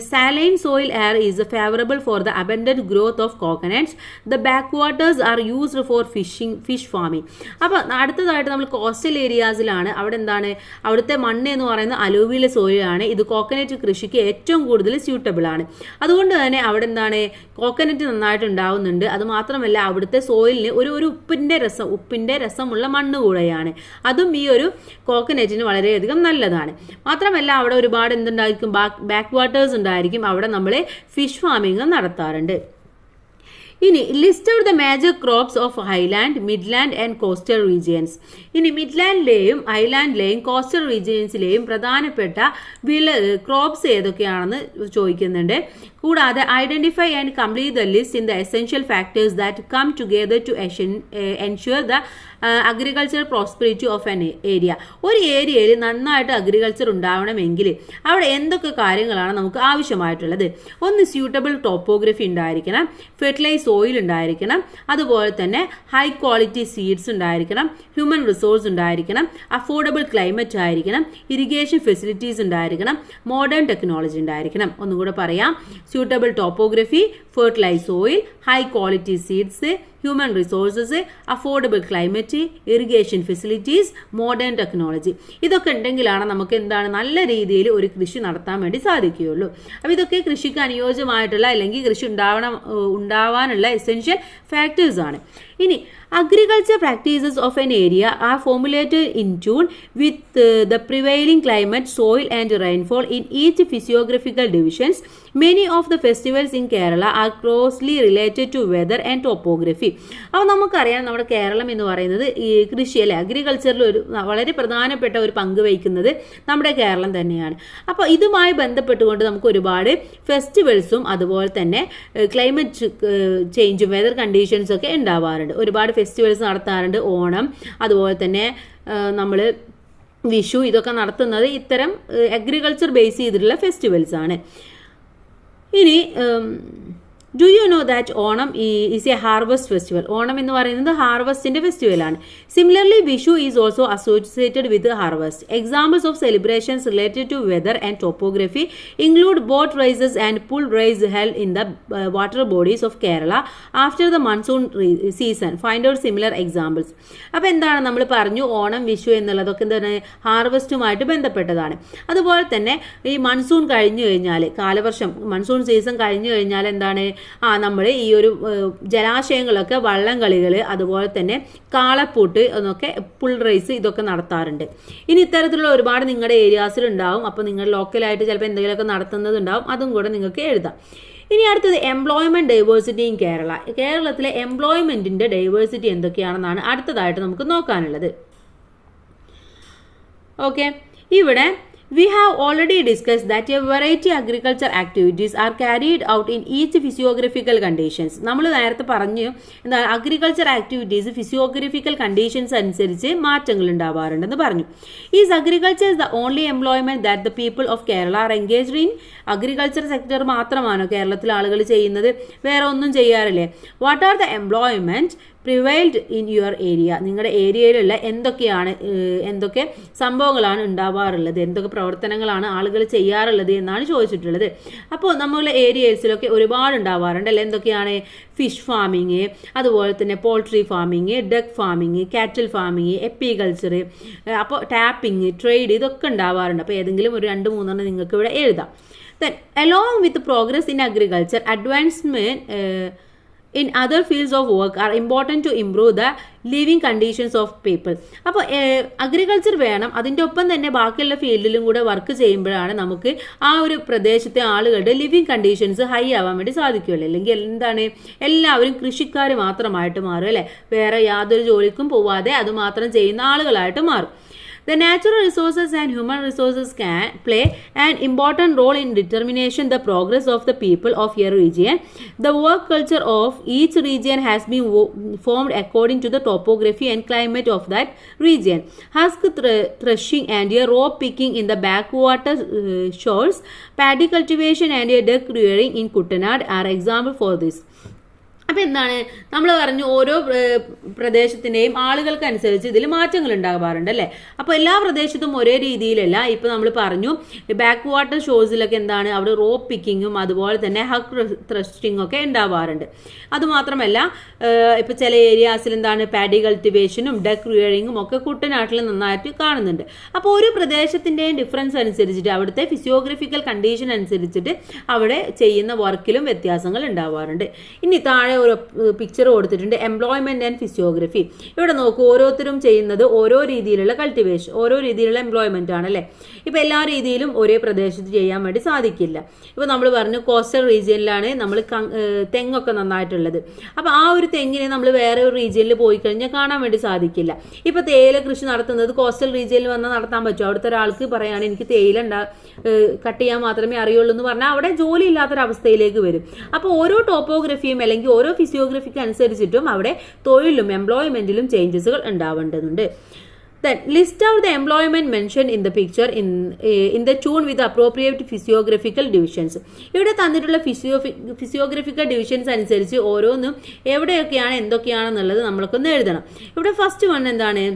saline soil air is favorable for the abundant growth of coconuts. The backwaters are used for fish farming. അപ്പോൾ അടുത്തതായിട്ട് നമ്മൾ coastal ഏരിയാസിലാണ്. അവിടെ എന്താണ്, അവിടുത്തെ മണ്ണ് എന്ന് പറയുന്നത് alluvial സോയിലാണ്. ഇത് കോക്കനറ്റ് കൃഷിക്ക് ഏറ്റവും കൂടുതൽ സ്യൂട്ടബിൾ ആണ്. അതുകൊണ്ട് തന്നെ അവിടെ എന്താണ്, കോക്കനറ്റ് നന്നായിട്ട് ഉണ്ടാവുന്നുണ്ട്. അതുമാത്രമല്ല അവിടുത്തെ സോയിലിന് ഒരു ഉപ്പിൻ്റെ രസമുള്ള മണ്ണ് കൂടെയാണ്. അതും ഈ ഒരു കോക്കനറ്റിന് വളരെയധികം നല്ലതാണ്. മാത്രമല്ല അവിടെ ഒരുപാട് എന്തുണ്ടായിരിക്കും, ബാക്ക് വാട്ടേഴ്സ് ഉണ്ടായിരിക്കും. അവിടെ നമ്മൾ ഫിഷ് ഫാമിംഗ് നടത്താറുണ്ട്. ഇനി list out the major crops of Highland, Midland and coastal regions. ഇനി മിഡ്ലാൻഡിലെയും ഹൈലാൻഡിലെയും കോസ്റ്റൽ റീജിയൻസിലെയും പ്രധാനപ്പെട്ട ക്രോപ്സ് ഏതൊക്കെയാണെന്ന് ചോദിക്കുന്നുണ്ട്. കൂടാതെ identify and complete the list in the essential factors that come together to ensure the agriculture prosperity of an area. ഒരു ഏരിയയിൽ നന്നായിട്ട് agriculture ഉണ്ടാവണമെങ്കിൽ അവിടെ എന്തൊക്കെ കാര്യങ്ങളാണ് നമുക്ക് ആവശ്യമായിട്ടുള്ളത്? ഒന്ന്, സ്യൂട്ടബിൾ ടോപ്പോഗ്രഫി ഉണ്ടായിരിക്കണം, ഫെർട്ടിലൈസ് സോയിൽ ഉണ്ടായിരിക്കണം, അതുപോലെ തന്നെ ഹൈ ക്വാളിറ്റി സീഡ്സ് ഉണ്ടായിരിക്കണം, ഹ്യൂമൻ റിസോഴ്സ് ഉണ്ടായിരിക്കണം, അഫോർഡബിൾ ക്ലൈമറ്റ് ആയിരിക്കണം, ഇറിഗേഷൻ ഫെസിലിറ്റീസ് ഉണ്ടായിരിക്കണം, മോഡേൺ ടെക്നോളജി ഉണ്ടായിരിക്കണം. ഒന്നുകൂടെ പറയാം: suitable topography, fertilized soil, high quality seeds, human resources, affordable climate, irrigation facilities, modern technology. ഇതൊക്കെ ഉണ്ടെങ്കിലാണ് നമുക്ക് എന്താണ് നല്ല രീതിയിൽ ഒരു കൃഷി നടത്താൻ വേണ്ടി സാധിക്കുകയുള്ളൂ. അപ്പോൾ ഇതൊക്കെ കൃഷിക്ക് അനുയോജ്യമായിട്ടുള്ള അല്ലെങ്കിൽ കൃഷി ഉണ്ടാവാനുള്ള എസെൻഷ്യൽ ഫാക്ടേഴ്സ് ആണ്. ഇനി agriculture practices of an area are formulated in tune with the prevailing climate, soil and rainfall in each physiographical divisions. Many of the festivals in Kerala are closely related to weather and topography. അപ്പോൾ നമുക്കറിയാം നമ്മുടെ കേരളം എന്ന് പറയുന്നത് ഈ കൃഷിയിലെ അഗ്രികൾച്ചറിൽ ഒരു വളരെ പ്രധാനപ്പെട്ട ഒരു പങ്ക് വഹിക്കുന്നത് നമ്മുടെ കേരളം തന്നെയാണ്. അപ്പോൾ ഇതുമായി ബന്ധപ്പെട്ടുകൊണ്ട് നമുക്ക് ഒരുപാട് ഫെസ്റ്റിവൽസും അതുപോലെ തന്നെ ക്ലൈമറ്റ് ചേഞ്ചും വെതർ കണ്ടീഷൻസും ഒക്കെ ഉണ്ടാവാറുണ്ട്. ഒരുപാട് ഫെസ്റ്റിവൽസ് നടത്താറുണ്ട്. ഓണം, അതുപോലെ തന്നെ നമ്മൾ വിഷു, ഇതൊക്കെ നടത്തുന്നത് ഇത്തരം അഗ്രികൾച്ചർ ബേസ് ചെയ്തിട്ടുള്ള ഫെസ്റ്റിവൽസ് ആണ്. ഇനി do you know that Onam is a harvest festival? Onam എന്ന് പറയുന്നത് ഹാർവസ്റ്റിന്റെ ഫെസ്റ്റിവലാണ്. Similarly Vishu is also associated with harvest. Examples of celebrations related to weather and topography include boat races and pull race held in the water bodies of Kerala after the monsoon season. Find out similar examples. അപ്പോൾ എന്താണ് നമ്മൾ പറഞ്ഞു, ഓണം, വിഷു എന്നുള്ളതൊക്കെ എന്താണ് ഹാർവസ്റ്റുമായിട്ട് ബന്ധപ്പെട്ടതാണ്. അതുപോലെ തന്നെ ഈ മൺസൂൺ കഴിഞ്ഞു കഴിഞ്ഞാൽ, കാലവർഷം മൺസൂൺ സീസൺ കഴിഞ്ഞു കഴിഞ്ഞാൽ എന്താണ്, നമ്മൾ ഈ ഒരു ജലാശയങ്ങളൊക്കെ വള്ളംകളികൾ, അതുപോലെ തന്നെ കാളപ്പൂട്ട് എന്നൊക്കെ, പുൾ റേസ്, ഇതൊക്കെ നടത്താറുണ്ട്. ഇനി ഇത്തരത്തിലുള്ള ഒരുപാട് നിങ്ങളുടെ ഏരിയാസിൽ ഉണ്ടാവും. അപ്പോൾ നിങ്ങൾ ലോക്കലായിട്ട് ചിലപ്പോൾ എന്തെങ്കിലുമൊക്കെ നടത്തുന്നതുണ്ടാവും. അതും കൂടെ നിങ്ങൾക്ക് എഴുതാം. ഇനി അടുത്തത് എംപ്ലോയ്മെന്റ് ഡൈവേഴ്സിറ്റി ഇൻ കേരള. കേരളത്തിലെ എംപ്ലോയ്മെന്റിന്റെ ഡൈവേഴ്സിറ്റി എന്തൊക്കെയാണെന്നാണ് അടുത്തതായിട്ട് നമുക്ക് നോക്കാനുള്ളത്. ഓക്കെ, ഇവിടെ we have already discussed that a variety agriculture activities are carried out in each physiographical conditions. നമ്മൾ നേരത്തെ പറഞ്ഞു എന്താണ്, അഗ്രികൾച്ചർ ആക്ടിവിറ്റീസ് ഫിസിയോഗ്രഫിക്കൽ കണ്ടീഷൻസ് അനുസരിച്ച് മാറ്റങ്ങൾ ഉണ്ടാവാറുണ്ടെന്ന് പറഞ്ഞു. Is agriculture the only employment that the people of Kerala are engaged in? Agriculture sector മാത്രമാണോ കേരളത്തിലെ ആളുകൾ ചെയ്യുന്നത്? വേറെ ഒന്നും ചെയ്യാറില്ലേ? What are the employment prevailed in your area. നിങ്ങളുടെ ഏരിയയിലുള്ള എന്തൊക്കെ സംഭവങ്ങളാണ് ഉണ്ടാവാറുള്ളത്, എന്തൊക്കെ പ്രവർത്തനങ്ങളാണ് ആളുകൾ ചെയ്യാറുള്ളത് എന്നാണ് ചോദിച്ചിട്ടുള്ളത്. അപ്പോൾ നമ്മളുടെ ഏരിയസിലൊക്കെ ഒരുപാട് ഉണ്ടാവാറുണ്ട് അല്ലെ. എന്തൊക്കെയാണ്? ഫിഷ് ഫാമിങ്, അതുപോലെ തന്നെ പോൾട്രി ഫാമിങ്, ഡക്ക് ഫാമിങ്, കാറ്റിൽ ഫാമിങ്, എപ്പികൾച്ചർ, അപ്പോൾ ടാപ്പിംഗ്, ട്രേഡ്, ഇതൊക്കെ ഉണ്ടാവാറുണ്ട്. അപ്പോൾ ഏതെങ്കിലും ഒരു 2-3 നിങ്ങൾക്ക് ഇവിടെ എഴുതാം. Then along with progress in agriculture, advancement in other fields of work are important to improve the living conditions of people. അപ്പോൾ അഗ്രികൾച്ചർ വേണം, അതിൻ്റെ ഒപ്പം തന്നെ ബാക്കിയുള്ള ഫീൽഡിലും കൂടെ വർക്ക് ചെയ്യുമ്പോഴാണ് നമുക്ക് ആ ഒരു പ്രദേശത്തെ ആളുകളുടെ ലിവിങ് കണ്ടീഷൻസ് ഹൈ ആവാൻ വേണ്ടി സാധിക്കുമല്ലോ. അല്ലെങ്കിൽ എന്താണ്, എല്ലാവരും കൃഷിക്കാർ മാത്രമായിട്ട് മാറും അല്ലേ. വേറെ യാതൊരു ജോലിക്കും പോവാതെ അത് മാത്രം ചെയ്യുന്ന ആളുകളായിട്ട് മാറും. The natural resources and human resources can play an important role in determination the progress of the people of a region. The work culture of each region has been formed according to the topography and climate of that region. Husk threshing and rope picking in the backwater shores, paddy cultivation and duck rearing in Kuttanad are examples for this. അപ്പോൾ എന്താണ് നമ്മൾ പറഞ്ഞു, ഓരോ പ്രദേശത്തിൻ്റെയും ആളുകൾക്കനുസരിച്ച് ഇതിൽ മാറ്റങ്ങൾ ഉണ്ടാകാറുണ്ട് അല്ലേ. അപ്പോൾ എല്ലാ പ്രദേശത്തും ഒരേ രീതിയിലല്ല. ഇപ്പോൾ നമ്മൾ പറഞ്ഞു ബാക്ക് വാട്ടർ ഷോസിലൊക്കെ എന്താണ്, അവിടെ റോപ്പ് പിക്കിങ്ങും അതുപോലെ തന്നെ ഹക്ക് ത്രസ്റ്റിംഗ് ഒക്കെ ഉണ്ടാവാറുണ്ട്. അതുമാത്രമല്ല ഇപ്പോൾ ചില ഏരിയാസിൽ എന്താണ് പാഡി കൾട്ടിവേഷനും ഡക്ക് റിയറിങ്ങും ഒക്കെ കുട്ടനാട്ടിൽ നന്നായിട്ട് കാണുന്നുണ്ട്. അപ്പോൾ ഒരു പ്രദേശത്തിൻ്റെയും ഡിഫറൻസ് അനുസരിച്ചിട്ട് അവിടുത്തെ ഫിസിയോഗ്രഫിക്കൽ കണ്ടീഷൻ അനുസരിച്ചിട്ട് അവിടെ ചെയ്യുന്ന വർക്കിലും വ്യത്യാസങ്ങൾ ഉണ്ടാവാറുണ്ട്. ഇനി താഴെ ഒരു പിക്ചർ കൊടുത്തിട്ടുണ്ട്, എംപ്ലോയ്മെന്റ് ആൻഡ് ഫിസിയോഗ്രഫി. ഇവിടെ നോക്കൂ, ഓരോരുത്തരും ചെയ്യുന്നത് ഓരോ രീതിയിലുള്ള കൾട്ടിവേഷൻ, ഓരോ രീതിയിലുള്ള എംപ്ലോയ്മെന്റ് ആണ് അല്ലേ. ഇപ്പൊ എല്ലാ രീതിയിലും ഒരേ പ്രദേശത്ത് ചെയ്യാൻ വേണ്ടി സാധിക്കില്ല. ഇപ്പൊ നമ്മൾ പറഞ്ഞു കോസ്റ്റൽ റീജിയനിലാണ് നമ്മൾ തെങ്ങൊക്കെ നന്നായിട്ടുള്ളത്. അപ്പൊ ആ ഒരു തെങ്ങിനെ നമ്മൾ വേറെ ഒരു റീജിയനിൽ പോയി കഴിഞ്ഞാൽ കാണാൻ വേണ്ടി സാധിക്കില്ല. ഇപ്പൊ തേയില കൃഷി നടത്തുന്നത് കോസ്റ്റൽ റീജിയനിൽ വന്നാൽ നടത്താൻ പറ്റും. അവിടുത്തെ ഒരാൾക്ക് പറയാണ് എനിക്ക് തേയില കട്ട് ചെയ്യാൻ മാത്രമേ അറിയുള്ളൂ എന്ന് പറഞ്ഞാൽ അവിടെ ജോലി ഇല്ലാത്തൊരവസ്ഥയിലേക്ക് വരും. അപ്പോൾ ഓരോ ടോപ്പോഗ്രഫിയും അല്ലെങ്കിൽ ഓരോ ഫിസിയോഗ്രഫിക്ക് അനുസരിച്ചിട്ടും അവിടെ തൊഴിലും എംപ്ലോയ്മെന്റിലും ചേഞ്ചസുകൾ ഉണ്ടാവേണ്ടതുണ്ട്. Then list out the employment mentioned in the picture in the tune with the appropriate physiographical divisions. ഇവിടെ തന്നിട്ടുള്ള ഫിസിയോഗ്രഫിക്കൽ ഡിവിഷൻസ് അനുസരിച്ച് ഓരോന്നും എവിടെയൊക്കെയാണ് എന്തൊക്കെയാണെന്നുള്ളത് നമ്മൾക്കൊന്ന് എഴുതണം. ഇവിടെ ഫസ്റ്റ് വൺ എന്താണ്,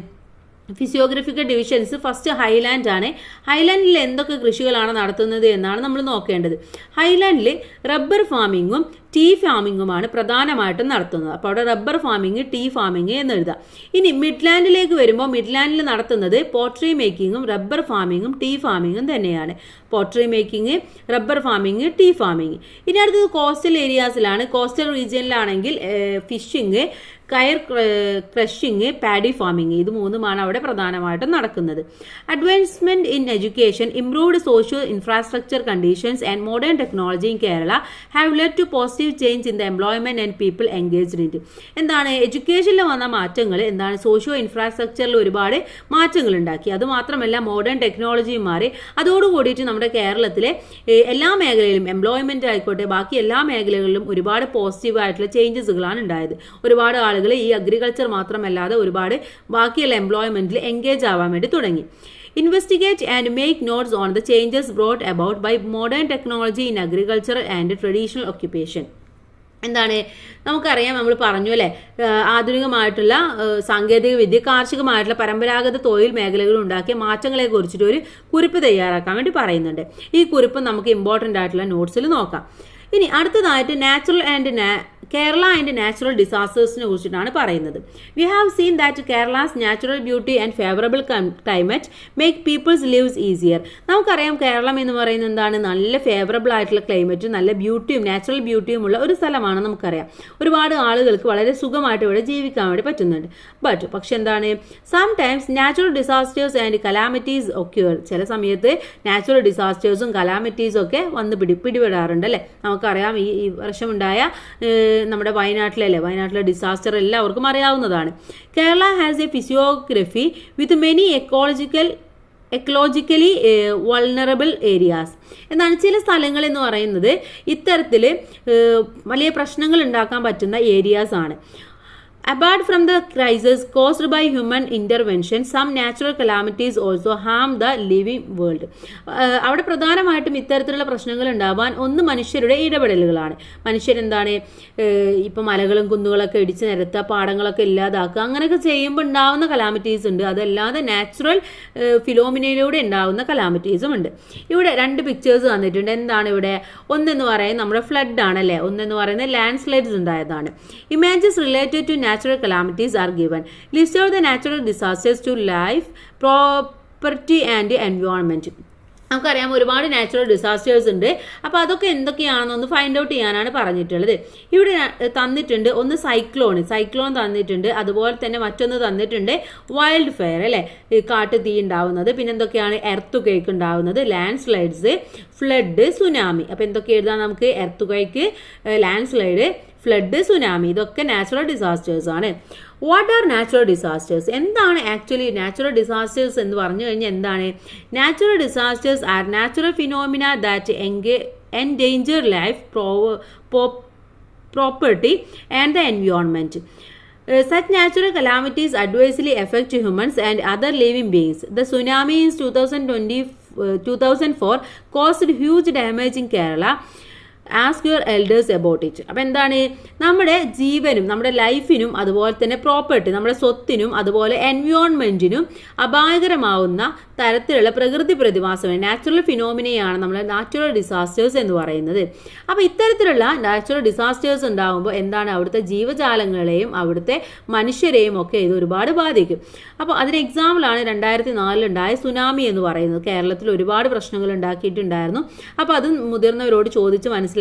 ഫിസിയോഗ്രഫിക്കൽ ഡിവിഷൻസ്. ഫസ്റ്റ് ഹൈലാൻഡ് ആണ്. ഹൈലാൻഡിൽ എന്തൊക്കെ കൃഷികളാണ് നടത്തുന്നത് എന്നാണ് നമ്മൾ നോക്കേണ്ടത്. ഹൈലാൻഡിൽ റബ്ബർ ഫാമിങ്ങും ടീ ഫാമിങ്ങുമാണ് പ്രധാനമായിട്ടും നടത്തുന്നത്. അപ്പോൾ അവിടെ റബ്ബർ ഫാമിങ്, ടീ ഫാമിങ് എന്ന് എഴുതാം. ഇനി മിഡ്ലാൻഡിലേക്ക് വരുമ്പോൾ മിഡ്ലാൻഡിൽ നടത്തുന്നത് പോട്രി മേക്കിങ്ങും റബ്ബർ ഫാമിങ്ങും ടീ ഫാമിങ്ങും തന്നെയാണ്. Pottery making, rubber farming, tea farming. ഇനി അടുത്തത് കോസ്റ്റൽ ഏരിയാസിലാണ്. കോസ്റ്റൽ റീജിയനിലാണെങ്കിൽ fishing, coir crushing, paddy farming, ഇത് മൂന്നുമാണ് അവിടെ പ്രധാനമായിട്ടും നടക്കുന്നത്. Advancement in education, improved socio infrastructure conditions and modern technology in Kerala have led to positive change in the employment and people engaged in it. എന്താണ് എഡ്യൂക്കേഷനിൽ വന്ന മാറ്റങ്ങൾ, എന്താണ് സോഷ്യോ ഇൻഫ്രാസ്ട്രക്ചറിൽ ഒരുപാട് മാറ്റങ്ങൾ ഉണ്ടാക്കി. അതുമാത്രമല്ല മോഡേൺ ടെക്നോളജിയും മാറി. അതോടുകൂടിയിട്ട് നമ്മുടെ കേരളത്തിലെ എല്ലാ മേഖലയിലും എംപ്ലോയ്മെന്റ് ആയിക്കോട്ടെ ബാക്കി എല്ലാ മേഖലകളിലും ഒരുപാട് പോസിറ്റീവായിട്ടുള്ള ചേഞ്ചസുകളാണ് ഉണ്ടായത്. ഒരുപാട് ആളുകൾ ഈ അഗ്രികൾച്ചർ മാത്രമല്ലാതെ ഒരുപാട് ബാക്കിയുള്ള എംപ്ലോയ്മെന്റിൽ എൻഗേജ് ആവാൻ വേണ്ടി തുടങ്ങി. Investigate and make notes on the changes brought about by modern technology in agriculture and traditional occupation. എന്താണ് നമുക്കറിയാം, നമ്മൾ പറഞ്ഞു അല്ലേ, ആധുനികമായിട്ടുള്ള സാങ്കേതിക വിദ്യ കാർഷികമായിട്ടുള്ള പരമ്പരാഗത തൊഴിൽ മേഖലകൾ ഉണ്ടാക്കിയ മാറ്റങ്ങളെ കുറിച്ചിട്ട് ഒരു കുറിപ്പ് തയ്യാറാക്കാൻ വേണ്ടി പറയുന്നുണ്ട്. ഈ കുറിപ്പ് നമുക്ക് ഇമ്പോർട്ടൻ്റ് ആയിട്ടുള്ള നോട്ട്സിൽ നോക്കാം. ഇനി അടുത്തതായിട്ട് കേരള ആൻഡ് നാച്ചുറൽ ഡിസാസ്റ്റേഴ്സിനെ കുറിച്ചിട്ടാണ് പറയുന്നത്. We have seen that Kerala's natural beauty and favourable climate make people's lives easier. നമുക്കറിയാം കേരളം എന്ന് പറയുന്നത് എന്താണ്, നല്ല ഫേവറബിൾ ആയിട്ടുള്ള ക്ലൈമറ്റും നല്ല ബ്യൂട്ടിയും നാച്ചുറൽ ബ്യൂട്ടിയും ഉള്ള ഒരു സ്ഥലമാണ്. നമുക്കറിയാം ഒരുപാട് ആളുകൾക്ക് വളരെ സുഖമായിട്ട് ഇവിടെ ജീവിക്കാൻ വേണ്ടി പറ്റുന്നുണ്ട്. പക്ഷെ എന്താണ്, sometimes natural disasters and calamities occur. ചില സമയത്ത് നാച്ചുറൽ ഡിസാസ്റ്റേഴ്സും കലാമിറ്റീസും ഒക്കെ വന്ന് പിടിപെടാറുണ്ട് അല്ലേ. നമുക്കറിയാം ഈ വർഷമുണ്ടായ നമ്മുടെ വയനാട്ടിലെ ഡിസാസ്റ്റർ എല്ലാവർക്കും അറിയാവുന്നതാണ്. Kerala has A physiography with many ecologically vulnerable areas. എന്നാണ് ചില സ്ഥലങ്ങൾ എന്ന് പറയുന്നത് ഇത്തരത്തിൽ വലിയ പ്രശ്നങ്ങൾ ഉണ്ടാക്കാൻ പറ്റുന്ന ഏരിയാസ് ആണ്. Apart from the crisis caused by human intervention, some natural calamities also harm the living world. അവിടെ പ്രധാനമായിട്ടും ഇത്തരത്തിലുള്ള പ്രശ്നങ്ങൾ ഉണ്ടാവാൻ ഒന്ന് മനുഷ്യരുടെ ഇടപെടലുകളാണ്. മനുഷ്യരെന്താണ് ഇപ്പം മലകളും കുന്നുകളൊക്കെ ഇടിച്ച് നിരത്തുക, പാടങ്ങളൊക്കെ ഇല്ലാതാക്കുക, അങ്ങനെയൊക്കെ ചെയ്യുമ്പോൾ ഉണ്ടാവുന്ന കലാമിറ്റീസ് ഉണ്ട്. അതല്ലാതെ നാച്ചുറൽ ഫിലോമിനയിലൂടെ ഉണ്ടാവുന്ന കലാമിറ്റീസും ഉണ്ട്. ഇവിടെ 2 പിക്ചേഴ്സ് തന്നിട്ടുണ്ട്. എന്താണ് ഇവിടെ? ഒന്നെന്ന് പറയുന്നത് നമ്മുടെ ഫ്ലഡ് ആണല്ലേ, ഒന്നെന്ന് പറയുന്നത് ലാൻഡ് സ്ലൈഡ്സ് ഉണ്ടായതാണ്. Images related to natural calamities are given. List out the natural disasters to life, property and environment. നമുക്കറിയാം ഒരുപാട് നാച്ചുറൽ ഡിസാസ്റ്റേഴ്സ് ഉണ്ട്. അപ്പോൾ അതൊക്കെ എന്തൊക്കെയാണെന്നൊന്ന് ഫൈൻഡ് ഔട്ട് ചെയ്യാനാണ് പറഞ്ഞിട്ടുള്ളത്. ഇവിടെ തന്നിട്ടുണ്ട് ഒന്ന് സൈക്ലോൺ തന്നിട്ടുണ്ട്. അതുപോലെ തന്നെ മറ്റൊന്ന് തന്നിട്ടുണ്ട് വൈൽഡ് ഫയർ അല്ലേ, കാട്ടു തീ ഉണ്ടാവുന്നത്. പിന്നെ എന്തൊക്കെയാണ്? എർത്ത് ക്വേക്ക് ഉണ്ടാവുന്നത്, ലാൻഡ് സ്ലൈഡ്സ്, ഫ്ലഡ്, സുനാമി. അപ്പോൾ എന്തൊക്കെ എഴുതാം നമുക്ക്? Earthquake, landslide, flood, tsunami, ഇതൊക്കെ നാച്ചുറൽ ഡിസാസ്റ്റേഴ്സ് ആണ്. What are natural disasters? എന്താണ് ആക്ച്വലി നാച്ചുറൽ ഡിസാസ്റ്റേഴ്സ് എന്ന് പറഞ്ഞു കഴിഞ്ഞാൽ എന്താണ്? Natural disasters are natural phenomena that endanger life, property and the environment. Such natural calamities adversely affect humans and other living beings. The tsunami in 2004 caused huge damage in Kerala. Ask your elders about it. അപ്പം എന്താണ്? നമ്മുടെ ജീവനും നമ്മുടെ ലൈഫിനും അതുപോലെ തന്നെ property നമ്മുടെ സ്വത്തിനും അതുപോലെ എൻവയോൺമെൻറ്റിനും അപായകരമാവുന്ന തരത്തിലുള്ള പ്രകൃതി പ്രതിഭാസങ്ങൾ നാച്ചുറൽ ഫിനോമിനയാണ് നമ്മൾ നാച്ചുറൽ ഡിസാസ്റ്റേഴ്സ് എന്ന് പറയുന്നത്. അപ്പോൾ ഇത്തരത്തിലുള്ള നാച്ചുറൽ ഡിസാസ്റ്റേഴ്സ് ഉണ്ടാകുമ്പോൾ എന്താണ്? അവിടുത്തെ ജീവജാലങ്ങളെയും അവിടുത്തെ മനുഷ്യരെയും ഒക്കെ ഇത് ഒരുപാട് ബാധിക്കും. അപ്പോൾ അതിന് എക്സാമ്പിളാണ് 2004 ഉണ്ടായ സുനാമി എന്ന് പറയുന്നത്. കേരളത്തിൽ ഒരുപാട് പ്രശ്നങ്ങൾ ഉണ്ടാക്കിയിട്ടുണ്ടായിരുന്നു. അപ്പോൾ അത് മുതിർന്നവരോട് ചോദിച്ച് മനസ്സിലാക്കുക.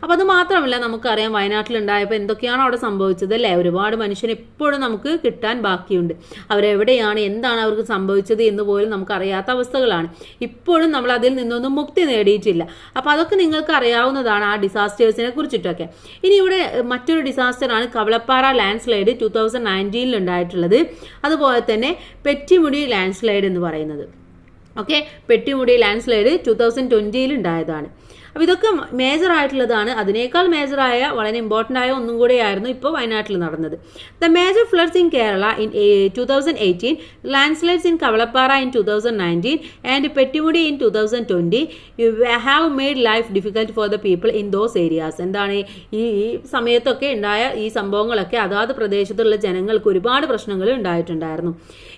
അപ്പോൾ അത് മാത്രമല്ല, നമുക്കറിയാം വയനാട്ടിലുണ്ടായപ്പോൾ എന്തൊക്കെയാണോ അവിടെ സംഭവിച്ചത് അല്ലേ, ഒരുപാട് മനുഷ്യനെ ഇപ്പോഴും നമുക്ക് കിട്ടാൻ ബാക്കിയുണ്ട്. അവരെവിടെയാണ്, എന്താണ് അവർക്ക് സംഭവിച്ചത് എന്ന് പോലും നമുക്കറിയാത്ത അവസ്ഥകളാണ്. ഇപ്പോഴും നമ്മൾ അതിൽ നിന്നൊന്നും മുക്തി നേടിയിട്ടില്ല. അപ്പോൾ അതൊക്കെ നിങ്ങൾക്ക് അറിയാവുന്നതാണ് ആ ഡിസാസ്റ്റേഴ്സിനെ കുറിച്ചിട്ടൊക്കെ. ഇനി ഇവിടെ മറ്റൊരു ഡിസാസ്റ്ററാണ് കവളപ്പാറ ലാൻഡ് സ്ലൈഡ് 2019 ഉണ്ടായിട്ടുള്ളത്. അതുപോലെ തന്നെ പെട്ടിമുടി ലാൻഡ് സ്ലൈഡ് എന്ന് പറയുന്നത്. ഓക്കെ, പെട്ടിമുടി ലാൻഡ് സ്ലൈഡ് 2020 ഉണ്ടായതാണ്. അപ്പോൾ ഇതൊക്കെ മേജർ ആയിട്ടുള്ളതാണ്. അതിനേക്കാൾ മേജറായ വളരെ ഇമ്പോർട്ടൻ്റ് ആയ ഒന്നും കൂടെയായിരുന്നു ഇപ്പോൾ വയനാട്ടിൽ നടന്നത്. The major floods in Kerala in 2018, land slides in Kavalappara in 2019 and Pettimudi in 2020 have made life difficult for the people in those areas. എന്താണ് ഈ സമയത്തൊക്കെ ഉണ്ടായ ഈ സംഭവങ്ങളൊക്കെ അതാത് പ്രദേശത്തുള്ള ജനങ്ങൾക്ക് ഒരുപാട് പ്രശ്നങ്ങൾ ഉണ്ടായിട്ടുണ്ടായിരുന്നു.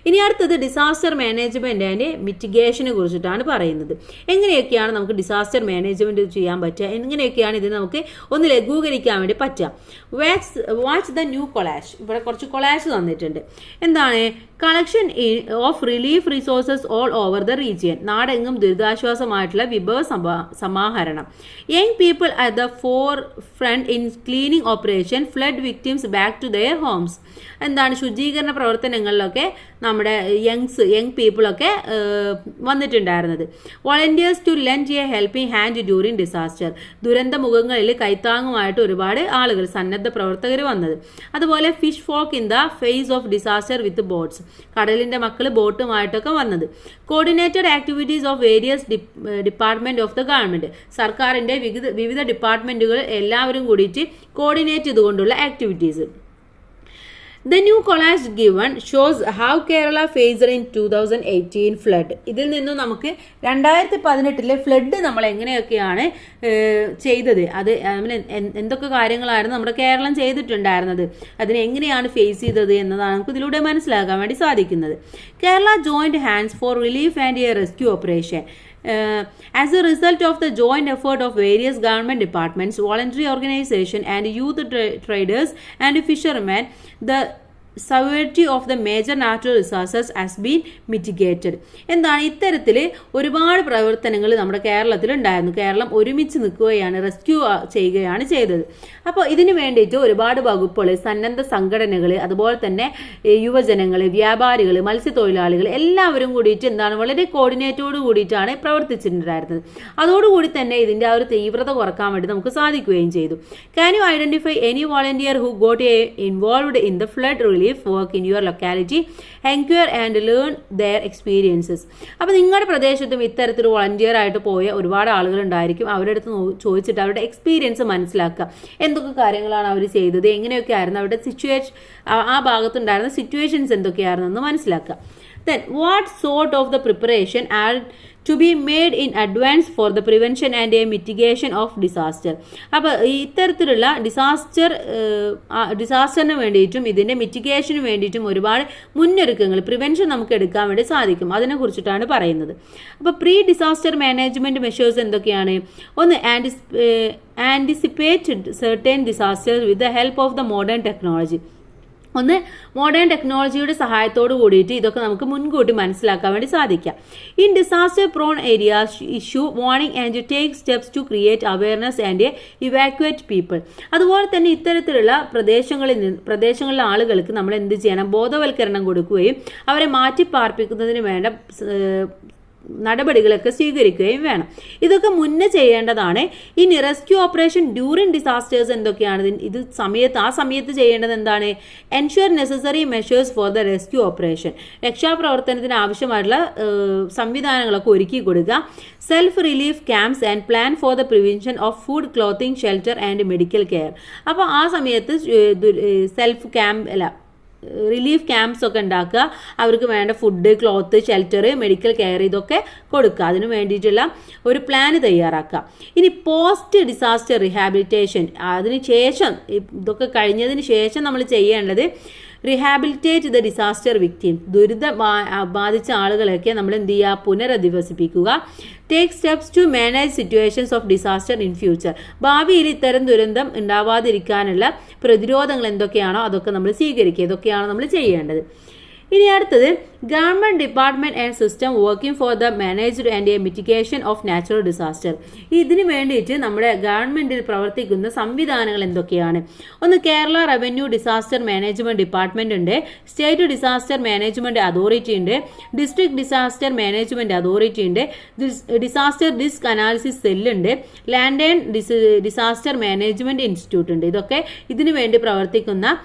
ഇനി അടുത്തത് ഡിസാസ്റ്റർ മാനേജ്മെൻറ്റ് ആൻഡ് മിറ്റിഗേഷനെ കുറിച്ചിട്ടാണ് പറയുന്നത്. എങ്ങനെയൊക്കെയാണ് നമുക്ക് ഡിസാസ്റ്റർ മാനേജ്മെൻറ്റ് ചെയ്യാൻ പറ്റുക, എങ്ങനെയൊക്കെയാണ് ഇത് നമുക്ക് ഒന്ന് ലഘൂകരിക്കാൻ വേണ്ടി പറ്റുക. Watch the new collage. ഇവിടെ കുറച്ച് കൊളാഷ് തന്നിട്ടുണ്ട്. എന്താണ്? Collection of relief resources all over the region. നാടെങ്ങും ദുരിതാശ്വാസമായിട്ടുള്ള വിഭവ സമാഹരണം. Young people at the forefront in cleaning operation, flood victims back to their homes. എന്താണ്? ശുചീകരണ പ്രവർത്തനങ്ങളിലൊക്കെ നമ്മുടെ യങ് പീപ്പിളൊക്കെ വന്നിട്ടുണ്ടായിരുന്നത്. Volunteers to lend a helping hand during disaster. ദുരന്ത മുഖങ്ങളിൽ കൈത്താങ്ങുമായിട്ട് ഒരുപാട് ആളുകൾ, സന്നദ്ധ പ്രവർത്തകർ വന്നത്. അതുപോലെ fish folk in the face of disaster with boats. കടലിൻ്റെ മക്കൾ ബോട്ടുമായിട്ടൊക്കെ വന്നത്. Coordinated activities of various department of the government. സർക്കാരിൻ്റെ വിവിധ ഡിപ്പാർട്ട്മെന്റുകൾ എല്ലാവരും കൂടിയിട്ട് കോർഡിനേറ്റ് ചെയ്തുകൊണ്ടുള്ള activities. The new collage given shows how Kerala faced in 2018 flood. ഇതിൽ നിന്നും നമുക്ക് 2018 ഫ്ലഡ് നമ്മൾ എങ്ങനെയൊക്കെയാണ് ചെയ്തത്, അത് എന്തൊക്കെ കാര്യങ്ങളായിരുന്നു നമ്മുടെ കേരളം ചെയ്തിട്ടുണ്ടായിരുന്നത്, അതിനെ എങ്ങനെയാണ് ഫേസ് ചെയ്തത് എന്നതാണ് നമുക്ക് ഇതിലൂടെ മനസ്സിലാക്കാൻ വേണ്ടി സാധിക്കുന്നത്. Kerala joined hands for relief and a rescue operation. As a result of the joint effort of various government departments, voluntary organization and youth traders and fishermen, the severity of the major natural disasters has been mitigated. എന്താണ്? ഇത്തരത്തിൽ ഒരുപാട് പ്രവർത്തനങ്ങൾ നമ്മുടെ കേരളത്തിൽ ഉണ്ടായിരുന്നു. കേരളം ഒരുമിച്ച് നിൽക്കുകയാണ്, rescue ചെയ്യുകയാണ് ചെയ്തത്. അപ്പോൾ ഇതിന് വേണ്ടിയിട്ട് ഒരുപാട് വകുപ്പുകൾ, സന്നദ്ധ സംഘടനകൾ, അതുപോലെ തന്നെ യുവജനങ്ങൾ, വ്യാപാരികൾ, മത്സ്യത്തൊഴിലാളികൾ എല്ലാവരും കൂടിയിട്ട് എന്താണ് വളരെ കോർഡിനേറ്റോട് കൂടിയിട്ടാണ് പ്രവർത്തിച്ചിട്ടുണ്ടായിരുന്നത്. അതോടുകൂടി തന്നെ ഇതിൻ്റെ ആ ഒരു തീവ്രത കുറക്കാൻ വേണ്ടി നമുക്ക് സാധിക്കുകയും ചെയ്തു. Can you identify any volunteer who got involved in the flood relief relief work in your locality, enquire and learn their experiences. അപ്പോൾ നിങ്ങളുടെ പ്രദേശത്തും ഇത്തരത്തിൽ വോളണ്ടിയർ ആയിട്ട് പോയ ഒരുപാട് ആളുകൾ ഉണ്ടായിരിക്കും. അവരുടെ അടുത്ത് ചോദിച്ചിട്ട് അവരുടെ എക്സ്പീരിയൻസ് മനസ്സിലാക്കുക. എന്തൊക്കെ കാര്യങ്ങളാണ് അവർ ചെയ്തത്, എങ്ങനെയൊക്കെ ആയിരുന്നു അവരുടെ ആ ഭാഗത്തുണ്ടായിരുന്ന സിറ്റുവേഷൻസ് എന്തൊക്കെയായിരുന്നു എന്ന് മനസ്സിലാക്കുക. Then what sort of the preparation are to be made in advance for the prevention and a mitigation of disaster. അപ്പോൾ ഇത്തരത്തിലുള്ള ഡിസാസ്റ്ററിന് വേണ്ടിയിട്ടും ഇതിൻ്റെ മിറ്റിഗേഷന് വേണ്ടിയിട്ടും ഒരുപാട് മുന്നൊരുക്കങ്ങൾ പ്രിവെൻഷൻ നമുക്ക് എടുക്കാൻ വേണ്ടി സാധിക്കും. അതിനെക്കുറിച്ചിട്ടാണ് പറയുന്നത്. അപ്പോൾ പ്രീ ഡിസാസ്റ്റർ മാനേജ്മെൻറ്റ് മെഷേഴ്സ് എന്തൊക്കെയാണ്? ഒന്ന് anticipate certain disasters with the help of the modern technology. ഒന്ന് മോഡേൺ ടെക്നോളജിയുടെ സഹായത്തോട് കൂടിയിട്ട് ഇതൊക്കെ നമുക്ക് മുൻകൂട്ടി മനസ്സിലാക്കാൻ വേണ്ടി സാധിക്കാം. In disaster prone areas issue warning and take steps to create awareness and evacuate people. അതുപോലെ തന്നെ ഇത്തരത്തിലുള്ള പ്രദേശങ്ങളിലെ ആളുകൾക്ക് നമ്മൾ എന്ത് ചെയ്യണം? ബോധവൽക്കരണം കൊടുക്കുകയും അവരെ മാറ്റിപ്പാർപ്പിക്കുന്നതിന് വേണ്ട നടപടികളൊക്കെ സ്വീകരിക്കുകയും വേണം. ഇതൊക്കെ മുന്നേ ചെയ്യേണ്ടതാണ്. ഇനി റെസ്ക്യൂ ഓപ്പറേഷൻ ഡ്യൂറിങ് ഡിസാസ്റ്റേഴ്സ് എന്തൊക്കെയാണ്? ആ സമയത്ത് ചെയ്യേണ്ടത് എന്താണ്? Ensure necessary measures for the rescue operation. രക്ഷാപ്രവർത്തനത്തിന് ആവശ്യമായിട്ടുള്ള സംവിധാനങ്ങളൊക്കെ ഒരുക്കി കൊടുക്കുക. Self relief camps and plan for the prevention of food, clothing, shelter and medical care. അപ്പോൾ ആ സമയത്ത് റിലീഫ് ക്യാമ്പ്സ് ഒക്കെ ഉണ്ടാക്കുക. അവർക്ക് വേണ്ട food, cloth, shelter, medical care ഇതൊക്കെ കൊടുക്കുക. അതിന് വേണ്ടിയിട്ടുള്ള ഒരു പ്ലാൻ തയ്യാറാക്കുക. ഇനി പോസ്റ്റ് ഡിസാസ്റ്റർ റീഹാബിലിറ്റേഷൻ, അതിന് ശേഷം ഇതൊക്കെ കഴിഞ്ഞതിന് ശേഷം നമ്മൾ ചെയ്യേണ്ടത് റീഹാബിലിറ്റേറ്റ് ദ ഡിസാസ്റ്റർ വിക്ടിം. ബാധിച്ച ആളുകളെയൊക്കെ നമ്മൾ എന്ത് ചെയ്യുക? പുനരധിവസിപ്പിക്കുക. Take steps to manage situations of disaster in future. ഭാവിയിൽ ഇത്തരം ദുരന്തം ഉണ്ടാവാതിരിക്കാനുള്ള പ്രതിരോധങ്ങൾ എന്തൊക്കെയാണോ അതൊക്കെ നമ്മൾ സ്വീകരിക്കുക. ഇതൊക്കെയാണ് നമ്മൾ ചെയ്യേണ്ടത്. ഇനി അടുത്തത് government department and system working for the managed and a mitigation of natural disaster. ഇതിന് വേണ്ടിയിട്ട് നമ്മുടെ ഗവൺമെന്റിൽ പ്രവർത്തിക്കുന്ന സംവിധാനങ്ങൾ എന്തൊക്കെയാണ്? ഒന്ന് Kerala revenue disaster management department ഉണ്ട്, സ്റ്റേറ്റ് ഡിസാസ്റ്റർ മാനേജ്മെന്റ് അതോറിറ്റി ഉണ്ട്, ഡിസ്ട്രിക്ട് ഡിസാസ്റ്റർ മാനേജ്മെന്റ് അതോറിറ്റി ഉണ്ട്, ഡിസാസ്റ്റർ റിസ്ക് അനാലിസിസ് സെല്ലുണ്ട്, land and disaster management institute ഉണ്ട്. ഇതൊക്കെ ഇതിനു വേണ്ടി പ്രവർത്തിക്കുന്ന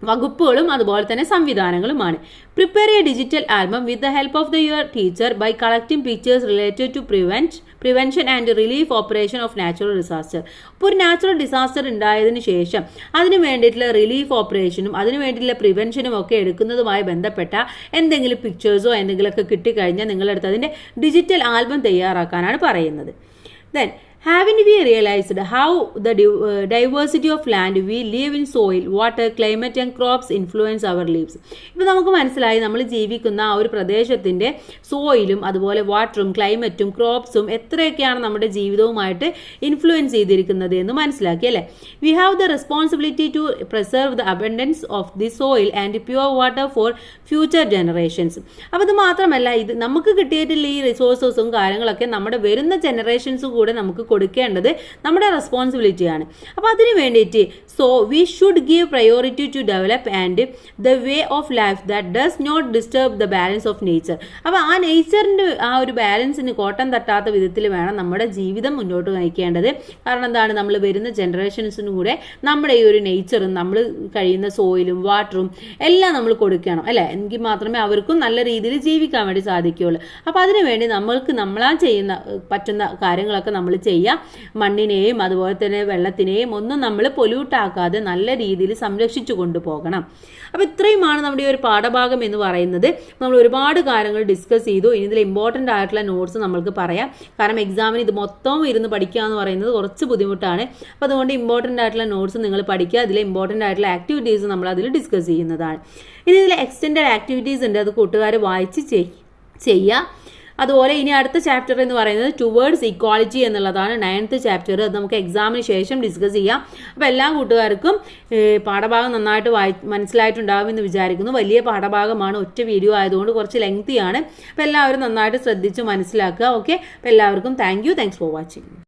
വകുപ്പുകളും അതുപോലെ തന്നെ സംവിധാനങ്ങളുമാണ്. Prepare a digital album with the help of your teacher bye collecting pictures related to prevention and relief operation of natural disaster. ഇപ്പോൾ ഒരു നാച്ചുറൽ ഡിസാസ്റ്റർ ഉണ്ടായതിനു ശേഷം അതിന് വേണ്ടിയിട്ടുള്ള റിലീഫ് ഓപ്പറേഷനും അതിന് വേണ്ടിയിട്ടുള്ള പ്രിവെൻഷനും ഒക്കെ എടുക്കുന്നതുമായി ബന്ധപ്പെട്ട എന്തെങ്കിലും പിക്ചേഴ്സോ എന്തെങ്കിലുമൊക്കെ കിട്ടിക്കഴിഞ്ഞാൽ നിങ്ങളുടെ അടുത്ത് അതിൻ്റെ ഡിജിറ്റൽ ആൽബം തയ്യാറാക്കാനാണ് പറയുന്നത്. Then haven't we realized how the diversity of land we live in, soil, water, climate and crops influence our lives? ഇപ്പോൾ നമുക്ക് മനസ്സിലായി നമ്മൾ ജീവിക്കുന്ന ആ ഒരു പ്രദേശത്തിൻ്റെ സോയിലും അതുപോലെ വാട്ടറും ക്ലൈമറ്റും ക്രോപ്സും എത്രയൊക്കെയാണ് നമ്മുടെ ജീവിതവുമായിട്ട് ഇൻഫ്ലുവൻസ് ചെയ്തിരിക്കുന്നത് എന്ന് മനസ്സിലാക്കി അല്ലേ? We have the responsibility to preserve the abundance of the soil and pure water for future generations. അപ്പോൾ ഇത് മാത്രമല്ല, ഇത് നമുക്ക് കിട്ടിയിട്ടുള്ള ഈ റിസോഴ്സസും കാര്യങ്ങളൊക്കെ നമ്മുടെ വരുന്ന ജനറേഷൻസ് കൂടെ നമുക്ക് കൊടുക്കേണ്ടത് നമ്മുടെ റെസ്പോൺസിബിലിറ്റിയാണ്. അപ്പോൾ അതിന് വേണ്ടിയിട്ട് we should give priority to develop and the way of life that does not disturb the balance of nature. അപ്പോൾ ആ നേച്ചറിൻ്റെ ആ ഒരു ബാലൻസിന് കോട്ടം തട്ടാത്ത വിധത്തിൽ വേണം നമ്മുടെ ജീവിതം മുന്നോട്ട് നയിക്കേണ്ടത്. കാരണം എന്താണ്? നമ്മൾ വരുന്ന ജനറേഷൻസിനും കൂടെ നമ്മുടെ ഈ ഒരു നേച്ചറും നമ്മൾ കഴിയുന്ന സോയിലും വാട്ടറും എല്ലാം നമ്മൾ കൊടുക്കണം അല്ലേ? എങ്കിൽ മാത്രമേ അവർക്കും നല്ല രീതിയിൽ ജീവിക്കാൻ വേണ്ടി സാധിക്കുകയുള്ളൂ. അപ്പോൾ അതിനു വേണ്ടി നമ്മളാ പറ്റുന്ന കാര്യങ്ങളൊക്കെ നമ്മൾ ചെയ്യുക. മണ്ണിനെയും അതുപോലെ തന്നെ വെള്ളത്തിനെയും ഒന്നും നമ്മൾ പൊല്യൂട്ടാക്കാതെ നല്ല രീതിയിൽ സംരക്ഷിച്ചു കൊണ്ടുപോകണം. അപ്പോൾ ഇത്രയുമാണ് നമ്മുടെ ഈ ഒരു പാഠഭാഗം എന്ന് പറയുന്നത്. നമ്മൾ ഒരുപാട് കാര്യങ്ങൾ ഡിസ്കസ് ചെയ്തു. ഇനി ഇതിൽ ഇമ്പോർട്ടൻ്റ് ആയിട്ടുള്ള നോട്ട്സ് നമ്മൾക്ക് പറയാം. കാരണം എക്സാമിന് ഇത് മൊത്തം ഇരുന്ന് പഠിക്കുക എന്ന് പറയുന്നത് കുറച്ച് ബുദ്ധിമുട്ടാണ്. അപ്പോൾ അതുകൊണ്ട് ഇമ്പോർട്ടൻ്റ് ആയിട്ടുള്ള നോട്ട്സ് നിങ്ങൾ പഠിക്കുക. അതിൽ ഇമ്പോർട്ടൻ്റ് ആയിട്ടുള്ള ആക്ടിവിറ്റീസ് നമ്മൾ അതിൽ ഡിസ്കസ് ചെയ്യുന്നതാണ്. ഇനി ഇതിൽ എക്സ്റ്റെൻഡഡ് ആക്ടിവിറ്റീസ് ഉണ്ട്, അത് കൂട്ടുകാർ വായിച്ച് ചെയ്യുക. അതുപോലെ ഇനി അടുത്ത ചാപ്റ്റർ എന്ന് പറയുന്നത് ടുവേർഡ്സ് ഇക്വാളിറ്റി എന്നുള്ളതാണ്, 9th ചാപ്റ്റർ. അത് നമുക്ക് എക്സാമിന് ശേഷം ഡിസ്കസ് ചെയ്യാം. അപ്പോൾ എല്ലാ കൂട്ടുകാർക്കും പാഠഭാഗം നന്നായിട്ട് മനസ്സിലായിട്ടുണ്ടാകും എന്ന് വിചാരിക്കുന്നു. വലിയ പാഠഭാഗമാണ്, ഒറ്റ വീഡിയോ ആയതുകൊണ്ട് കുറച്ച് ലെങ്തിയാണ്. അപ്പോൾ എല്ലാവരും നന്നായിട്ട് ശ്രദ്ധിച്ച് മനസ്സിലാക്കുക. ഓക്കെ, അപ്പോൾ എല്ലാവർക്കും താങ്ക്സ് ഫോർ വാച്ചിങ്.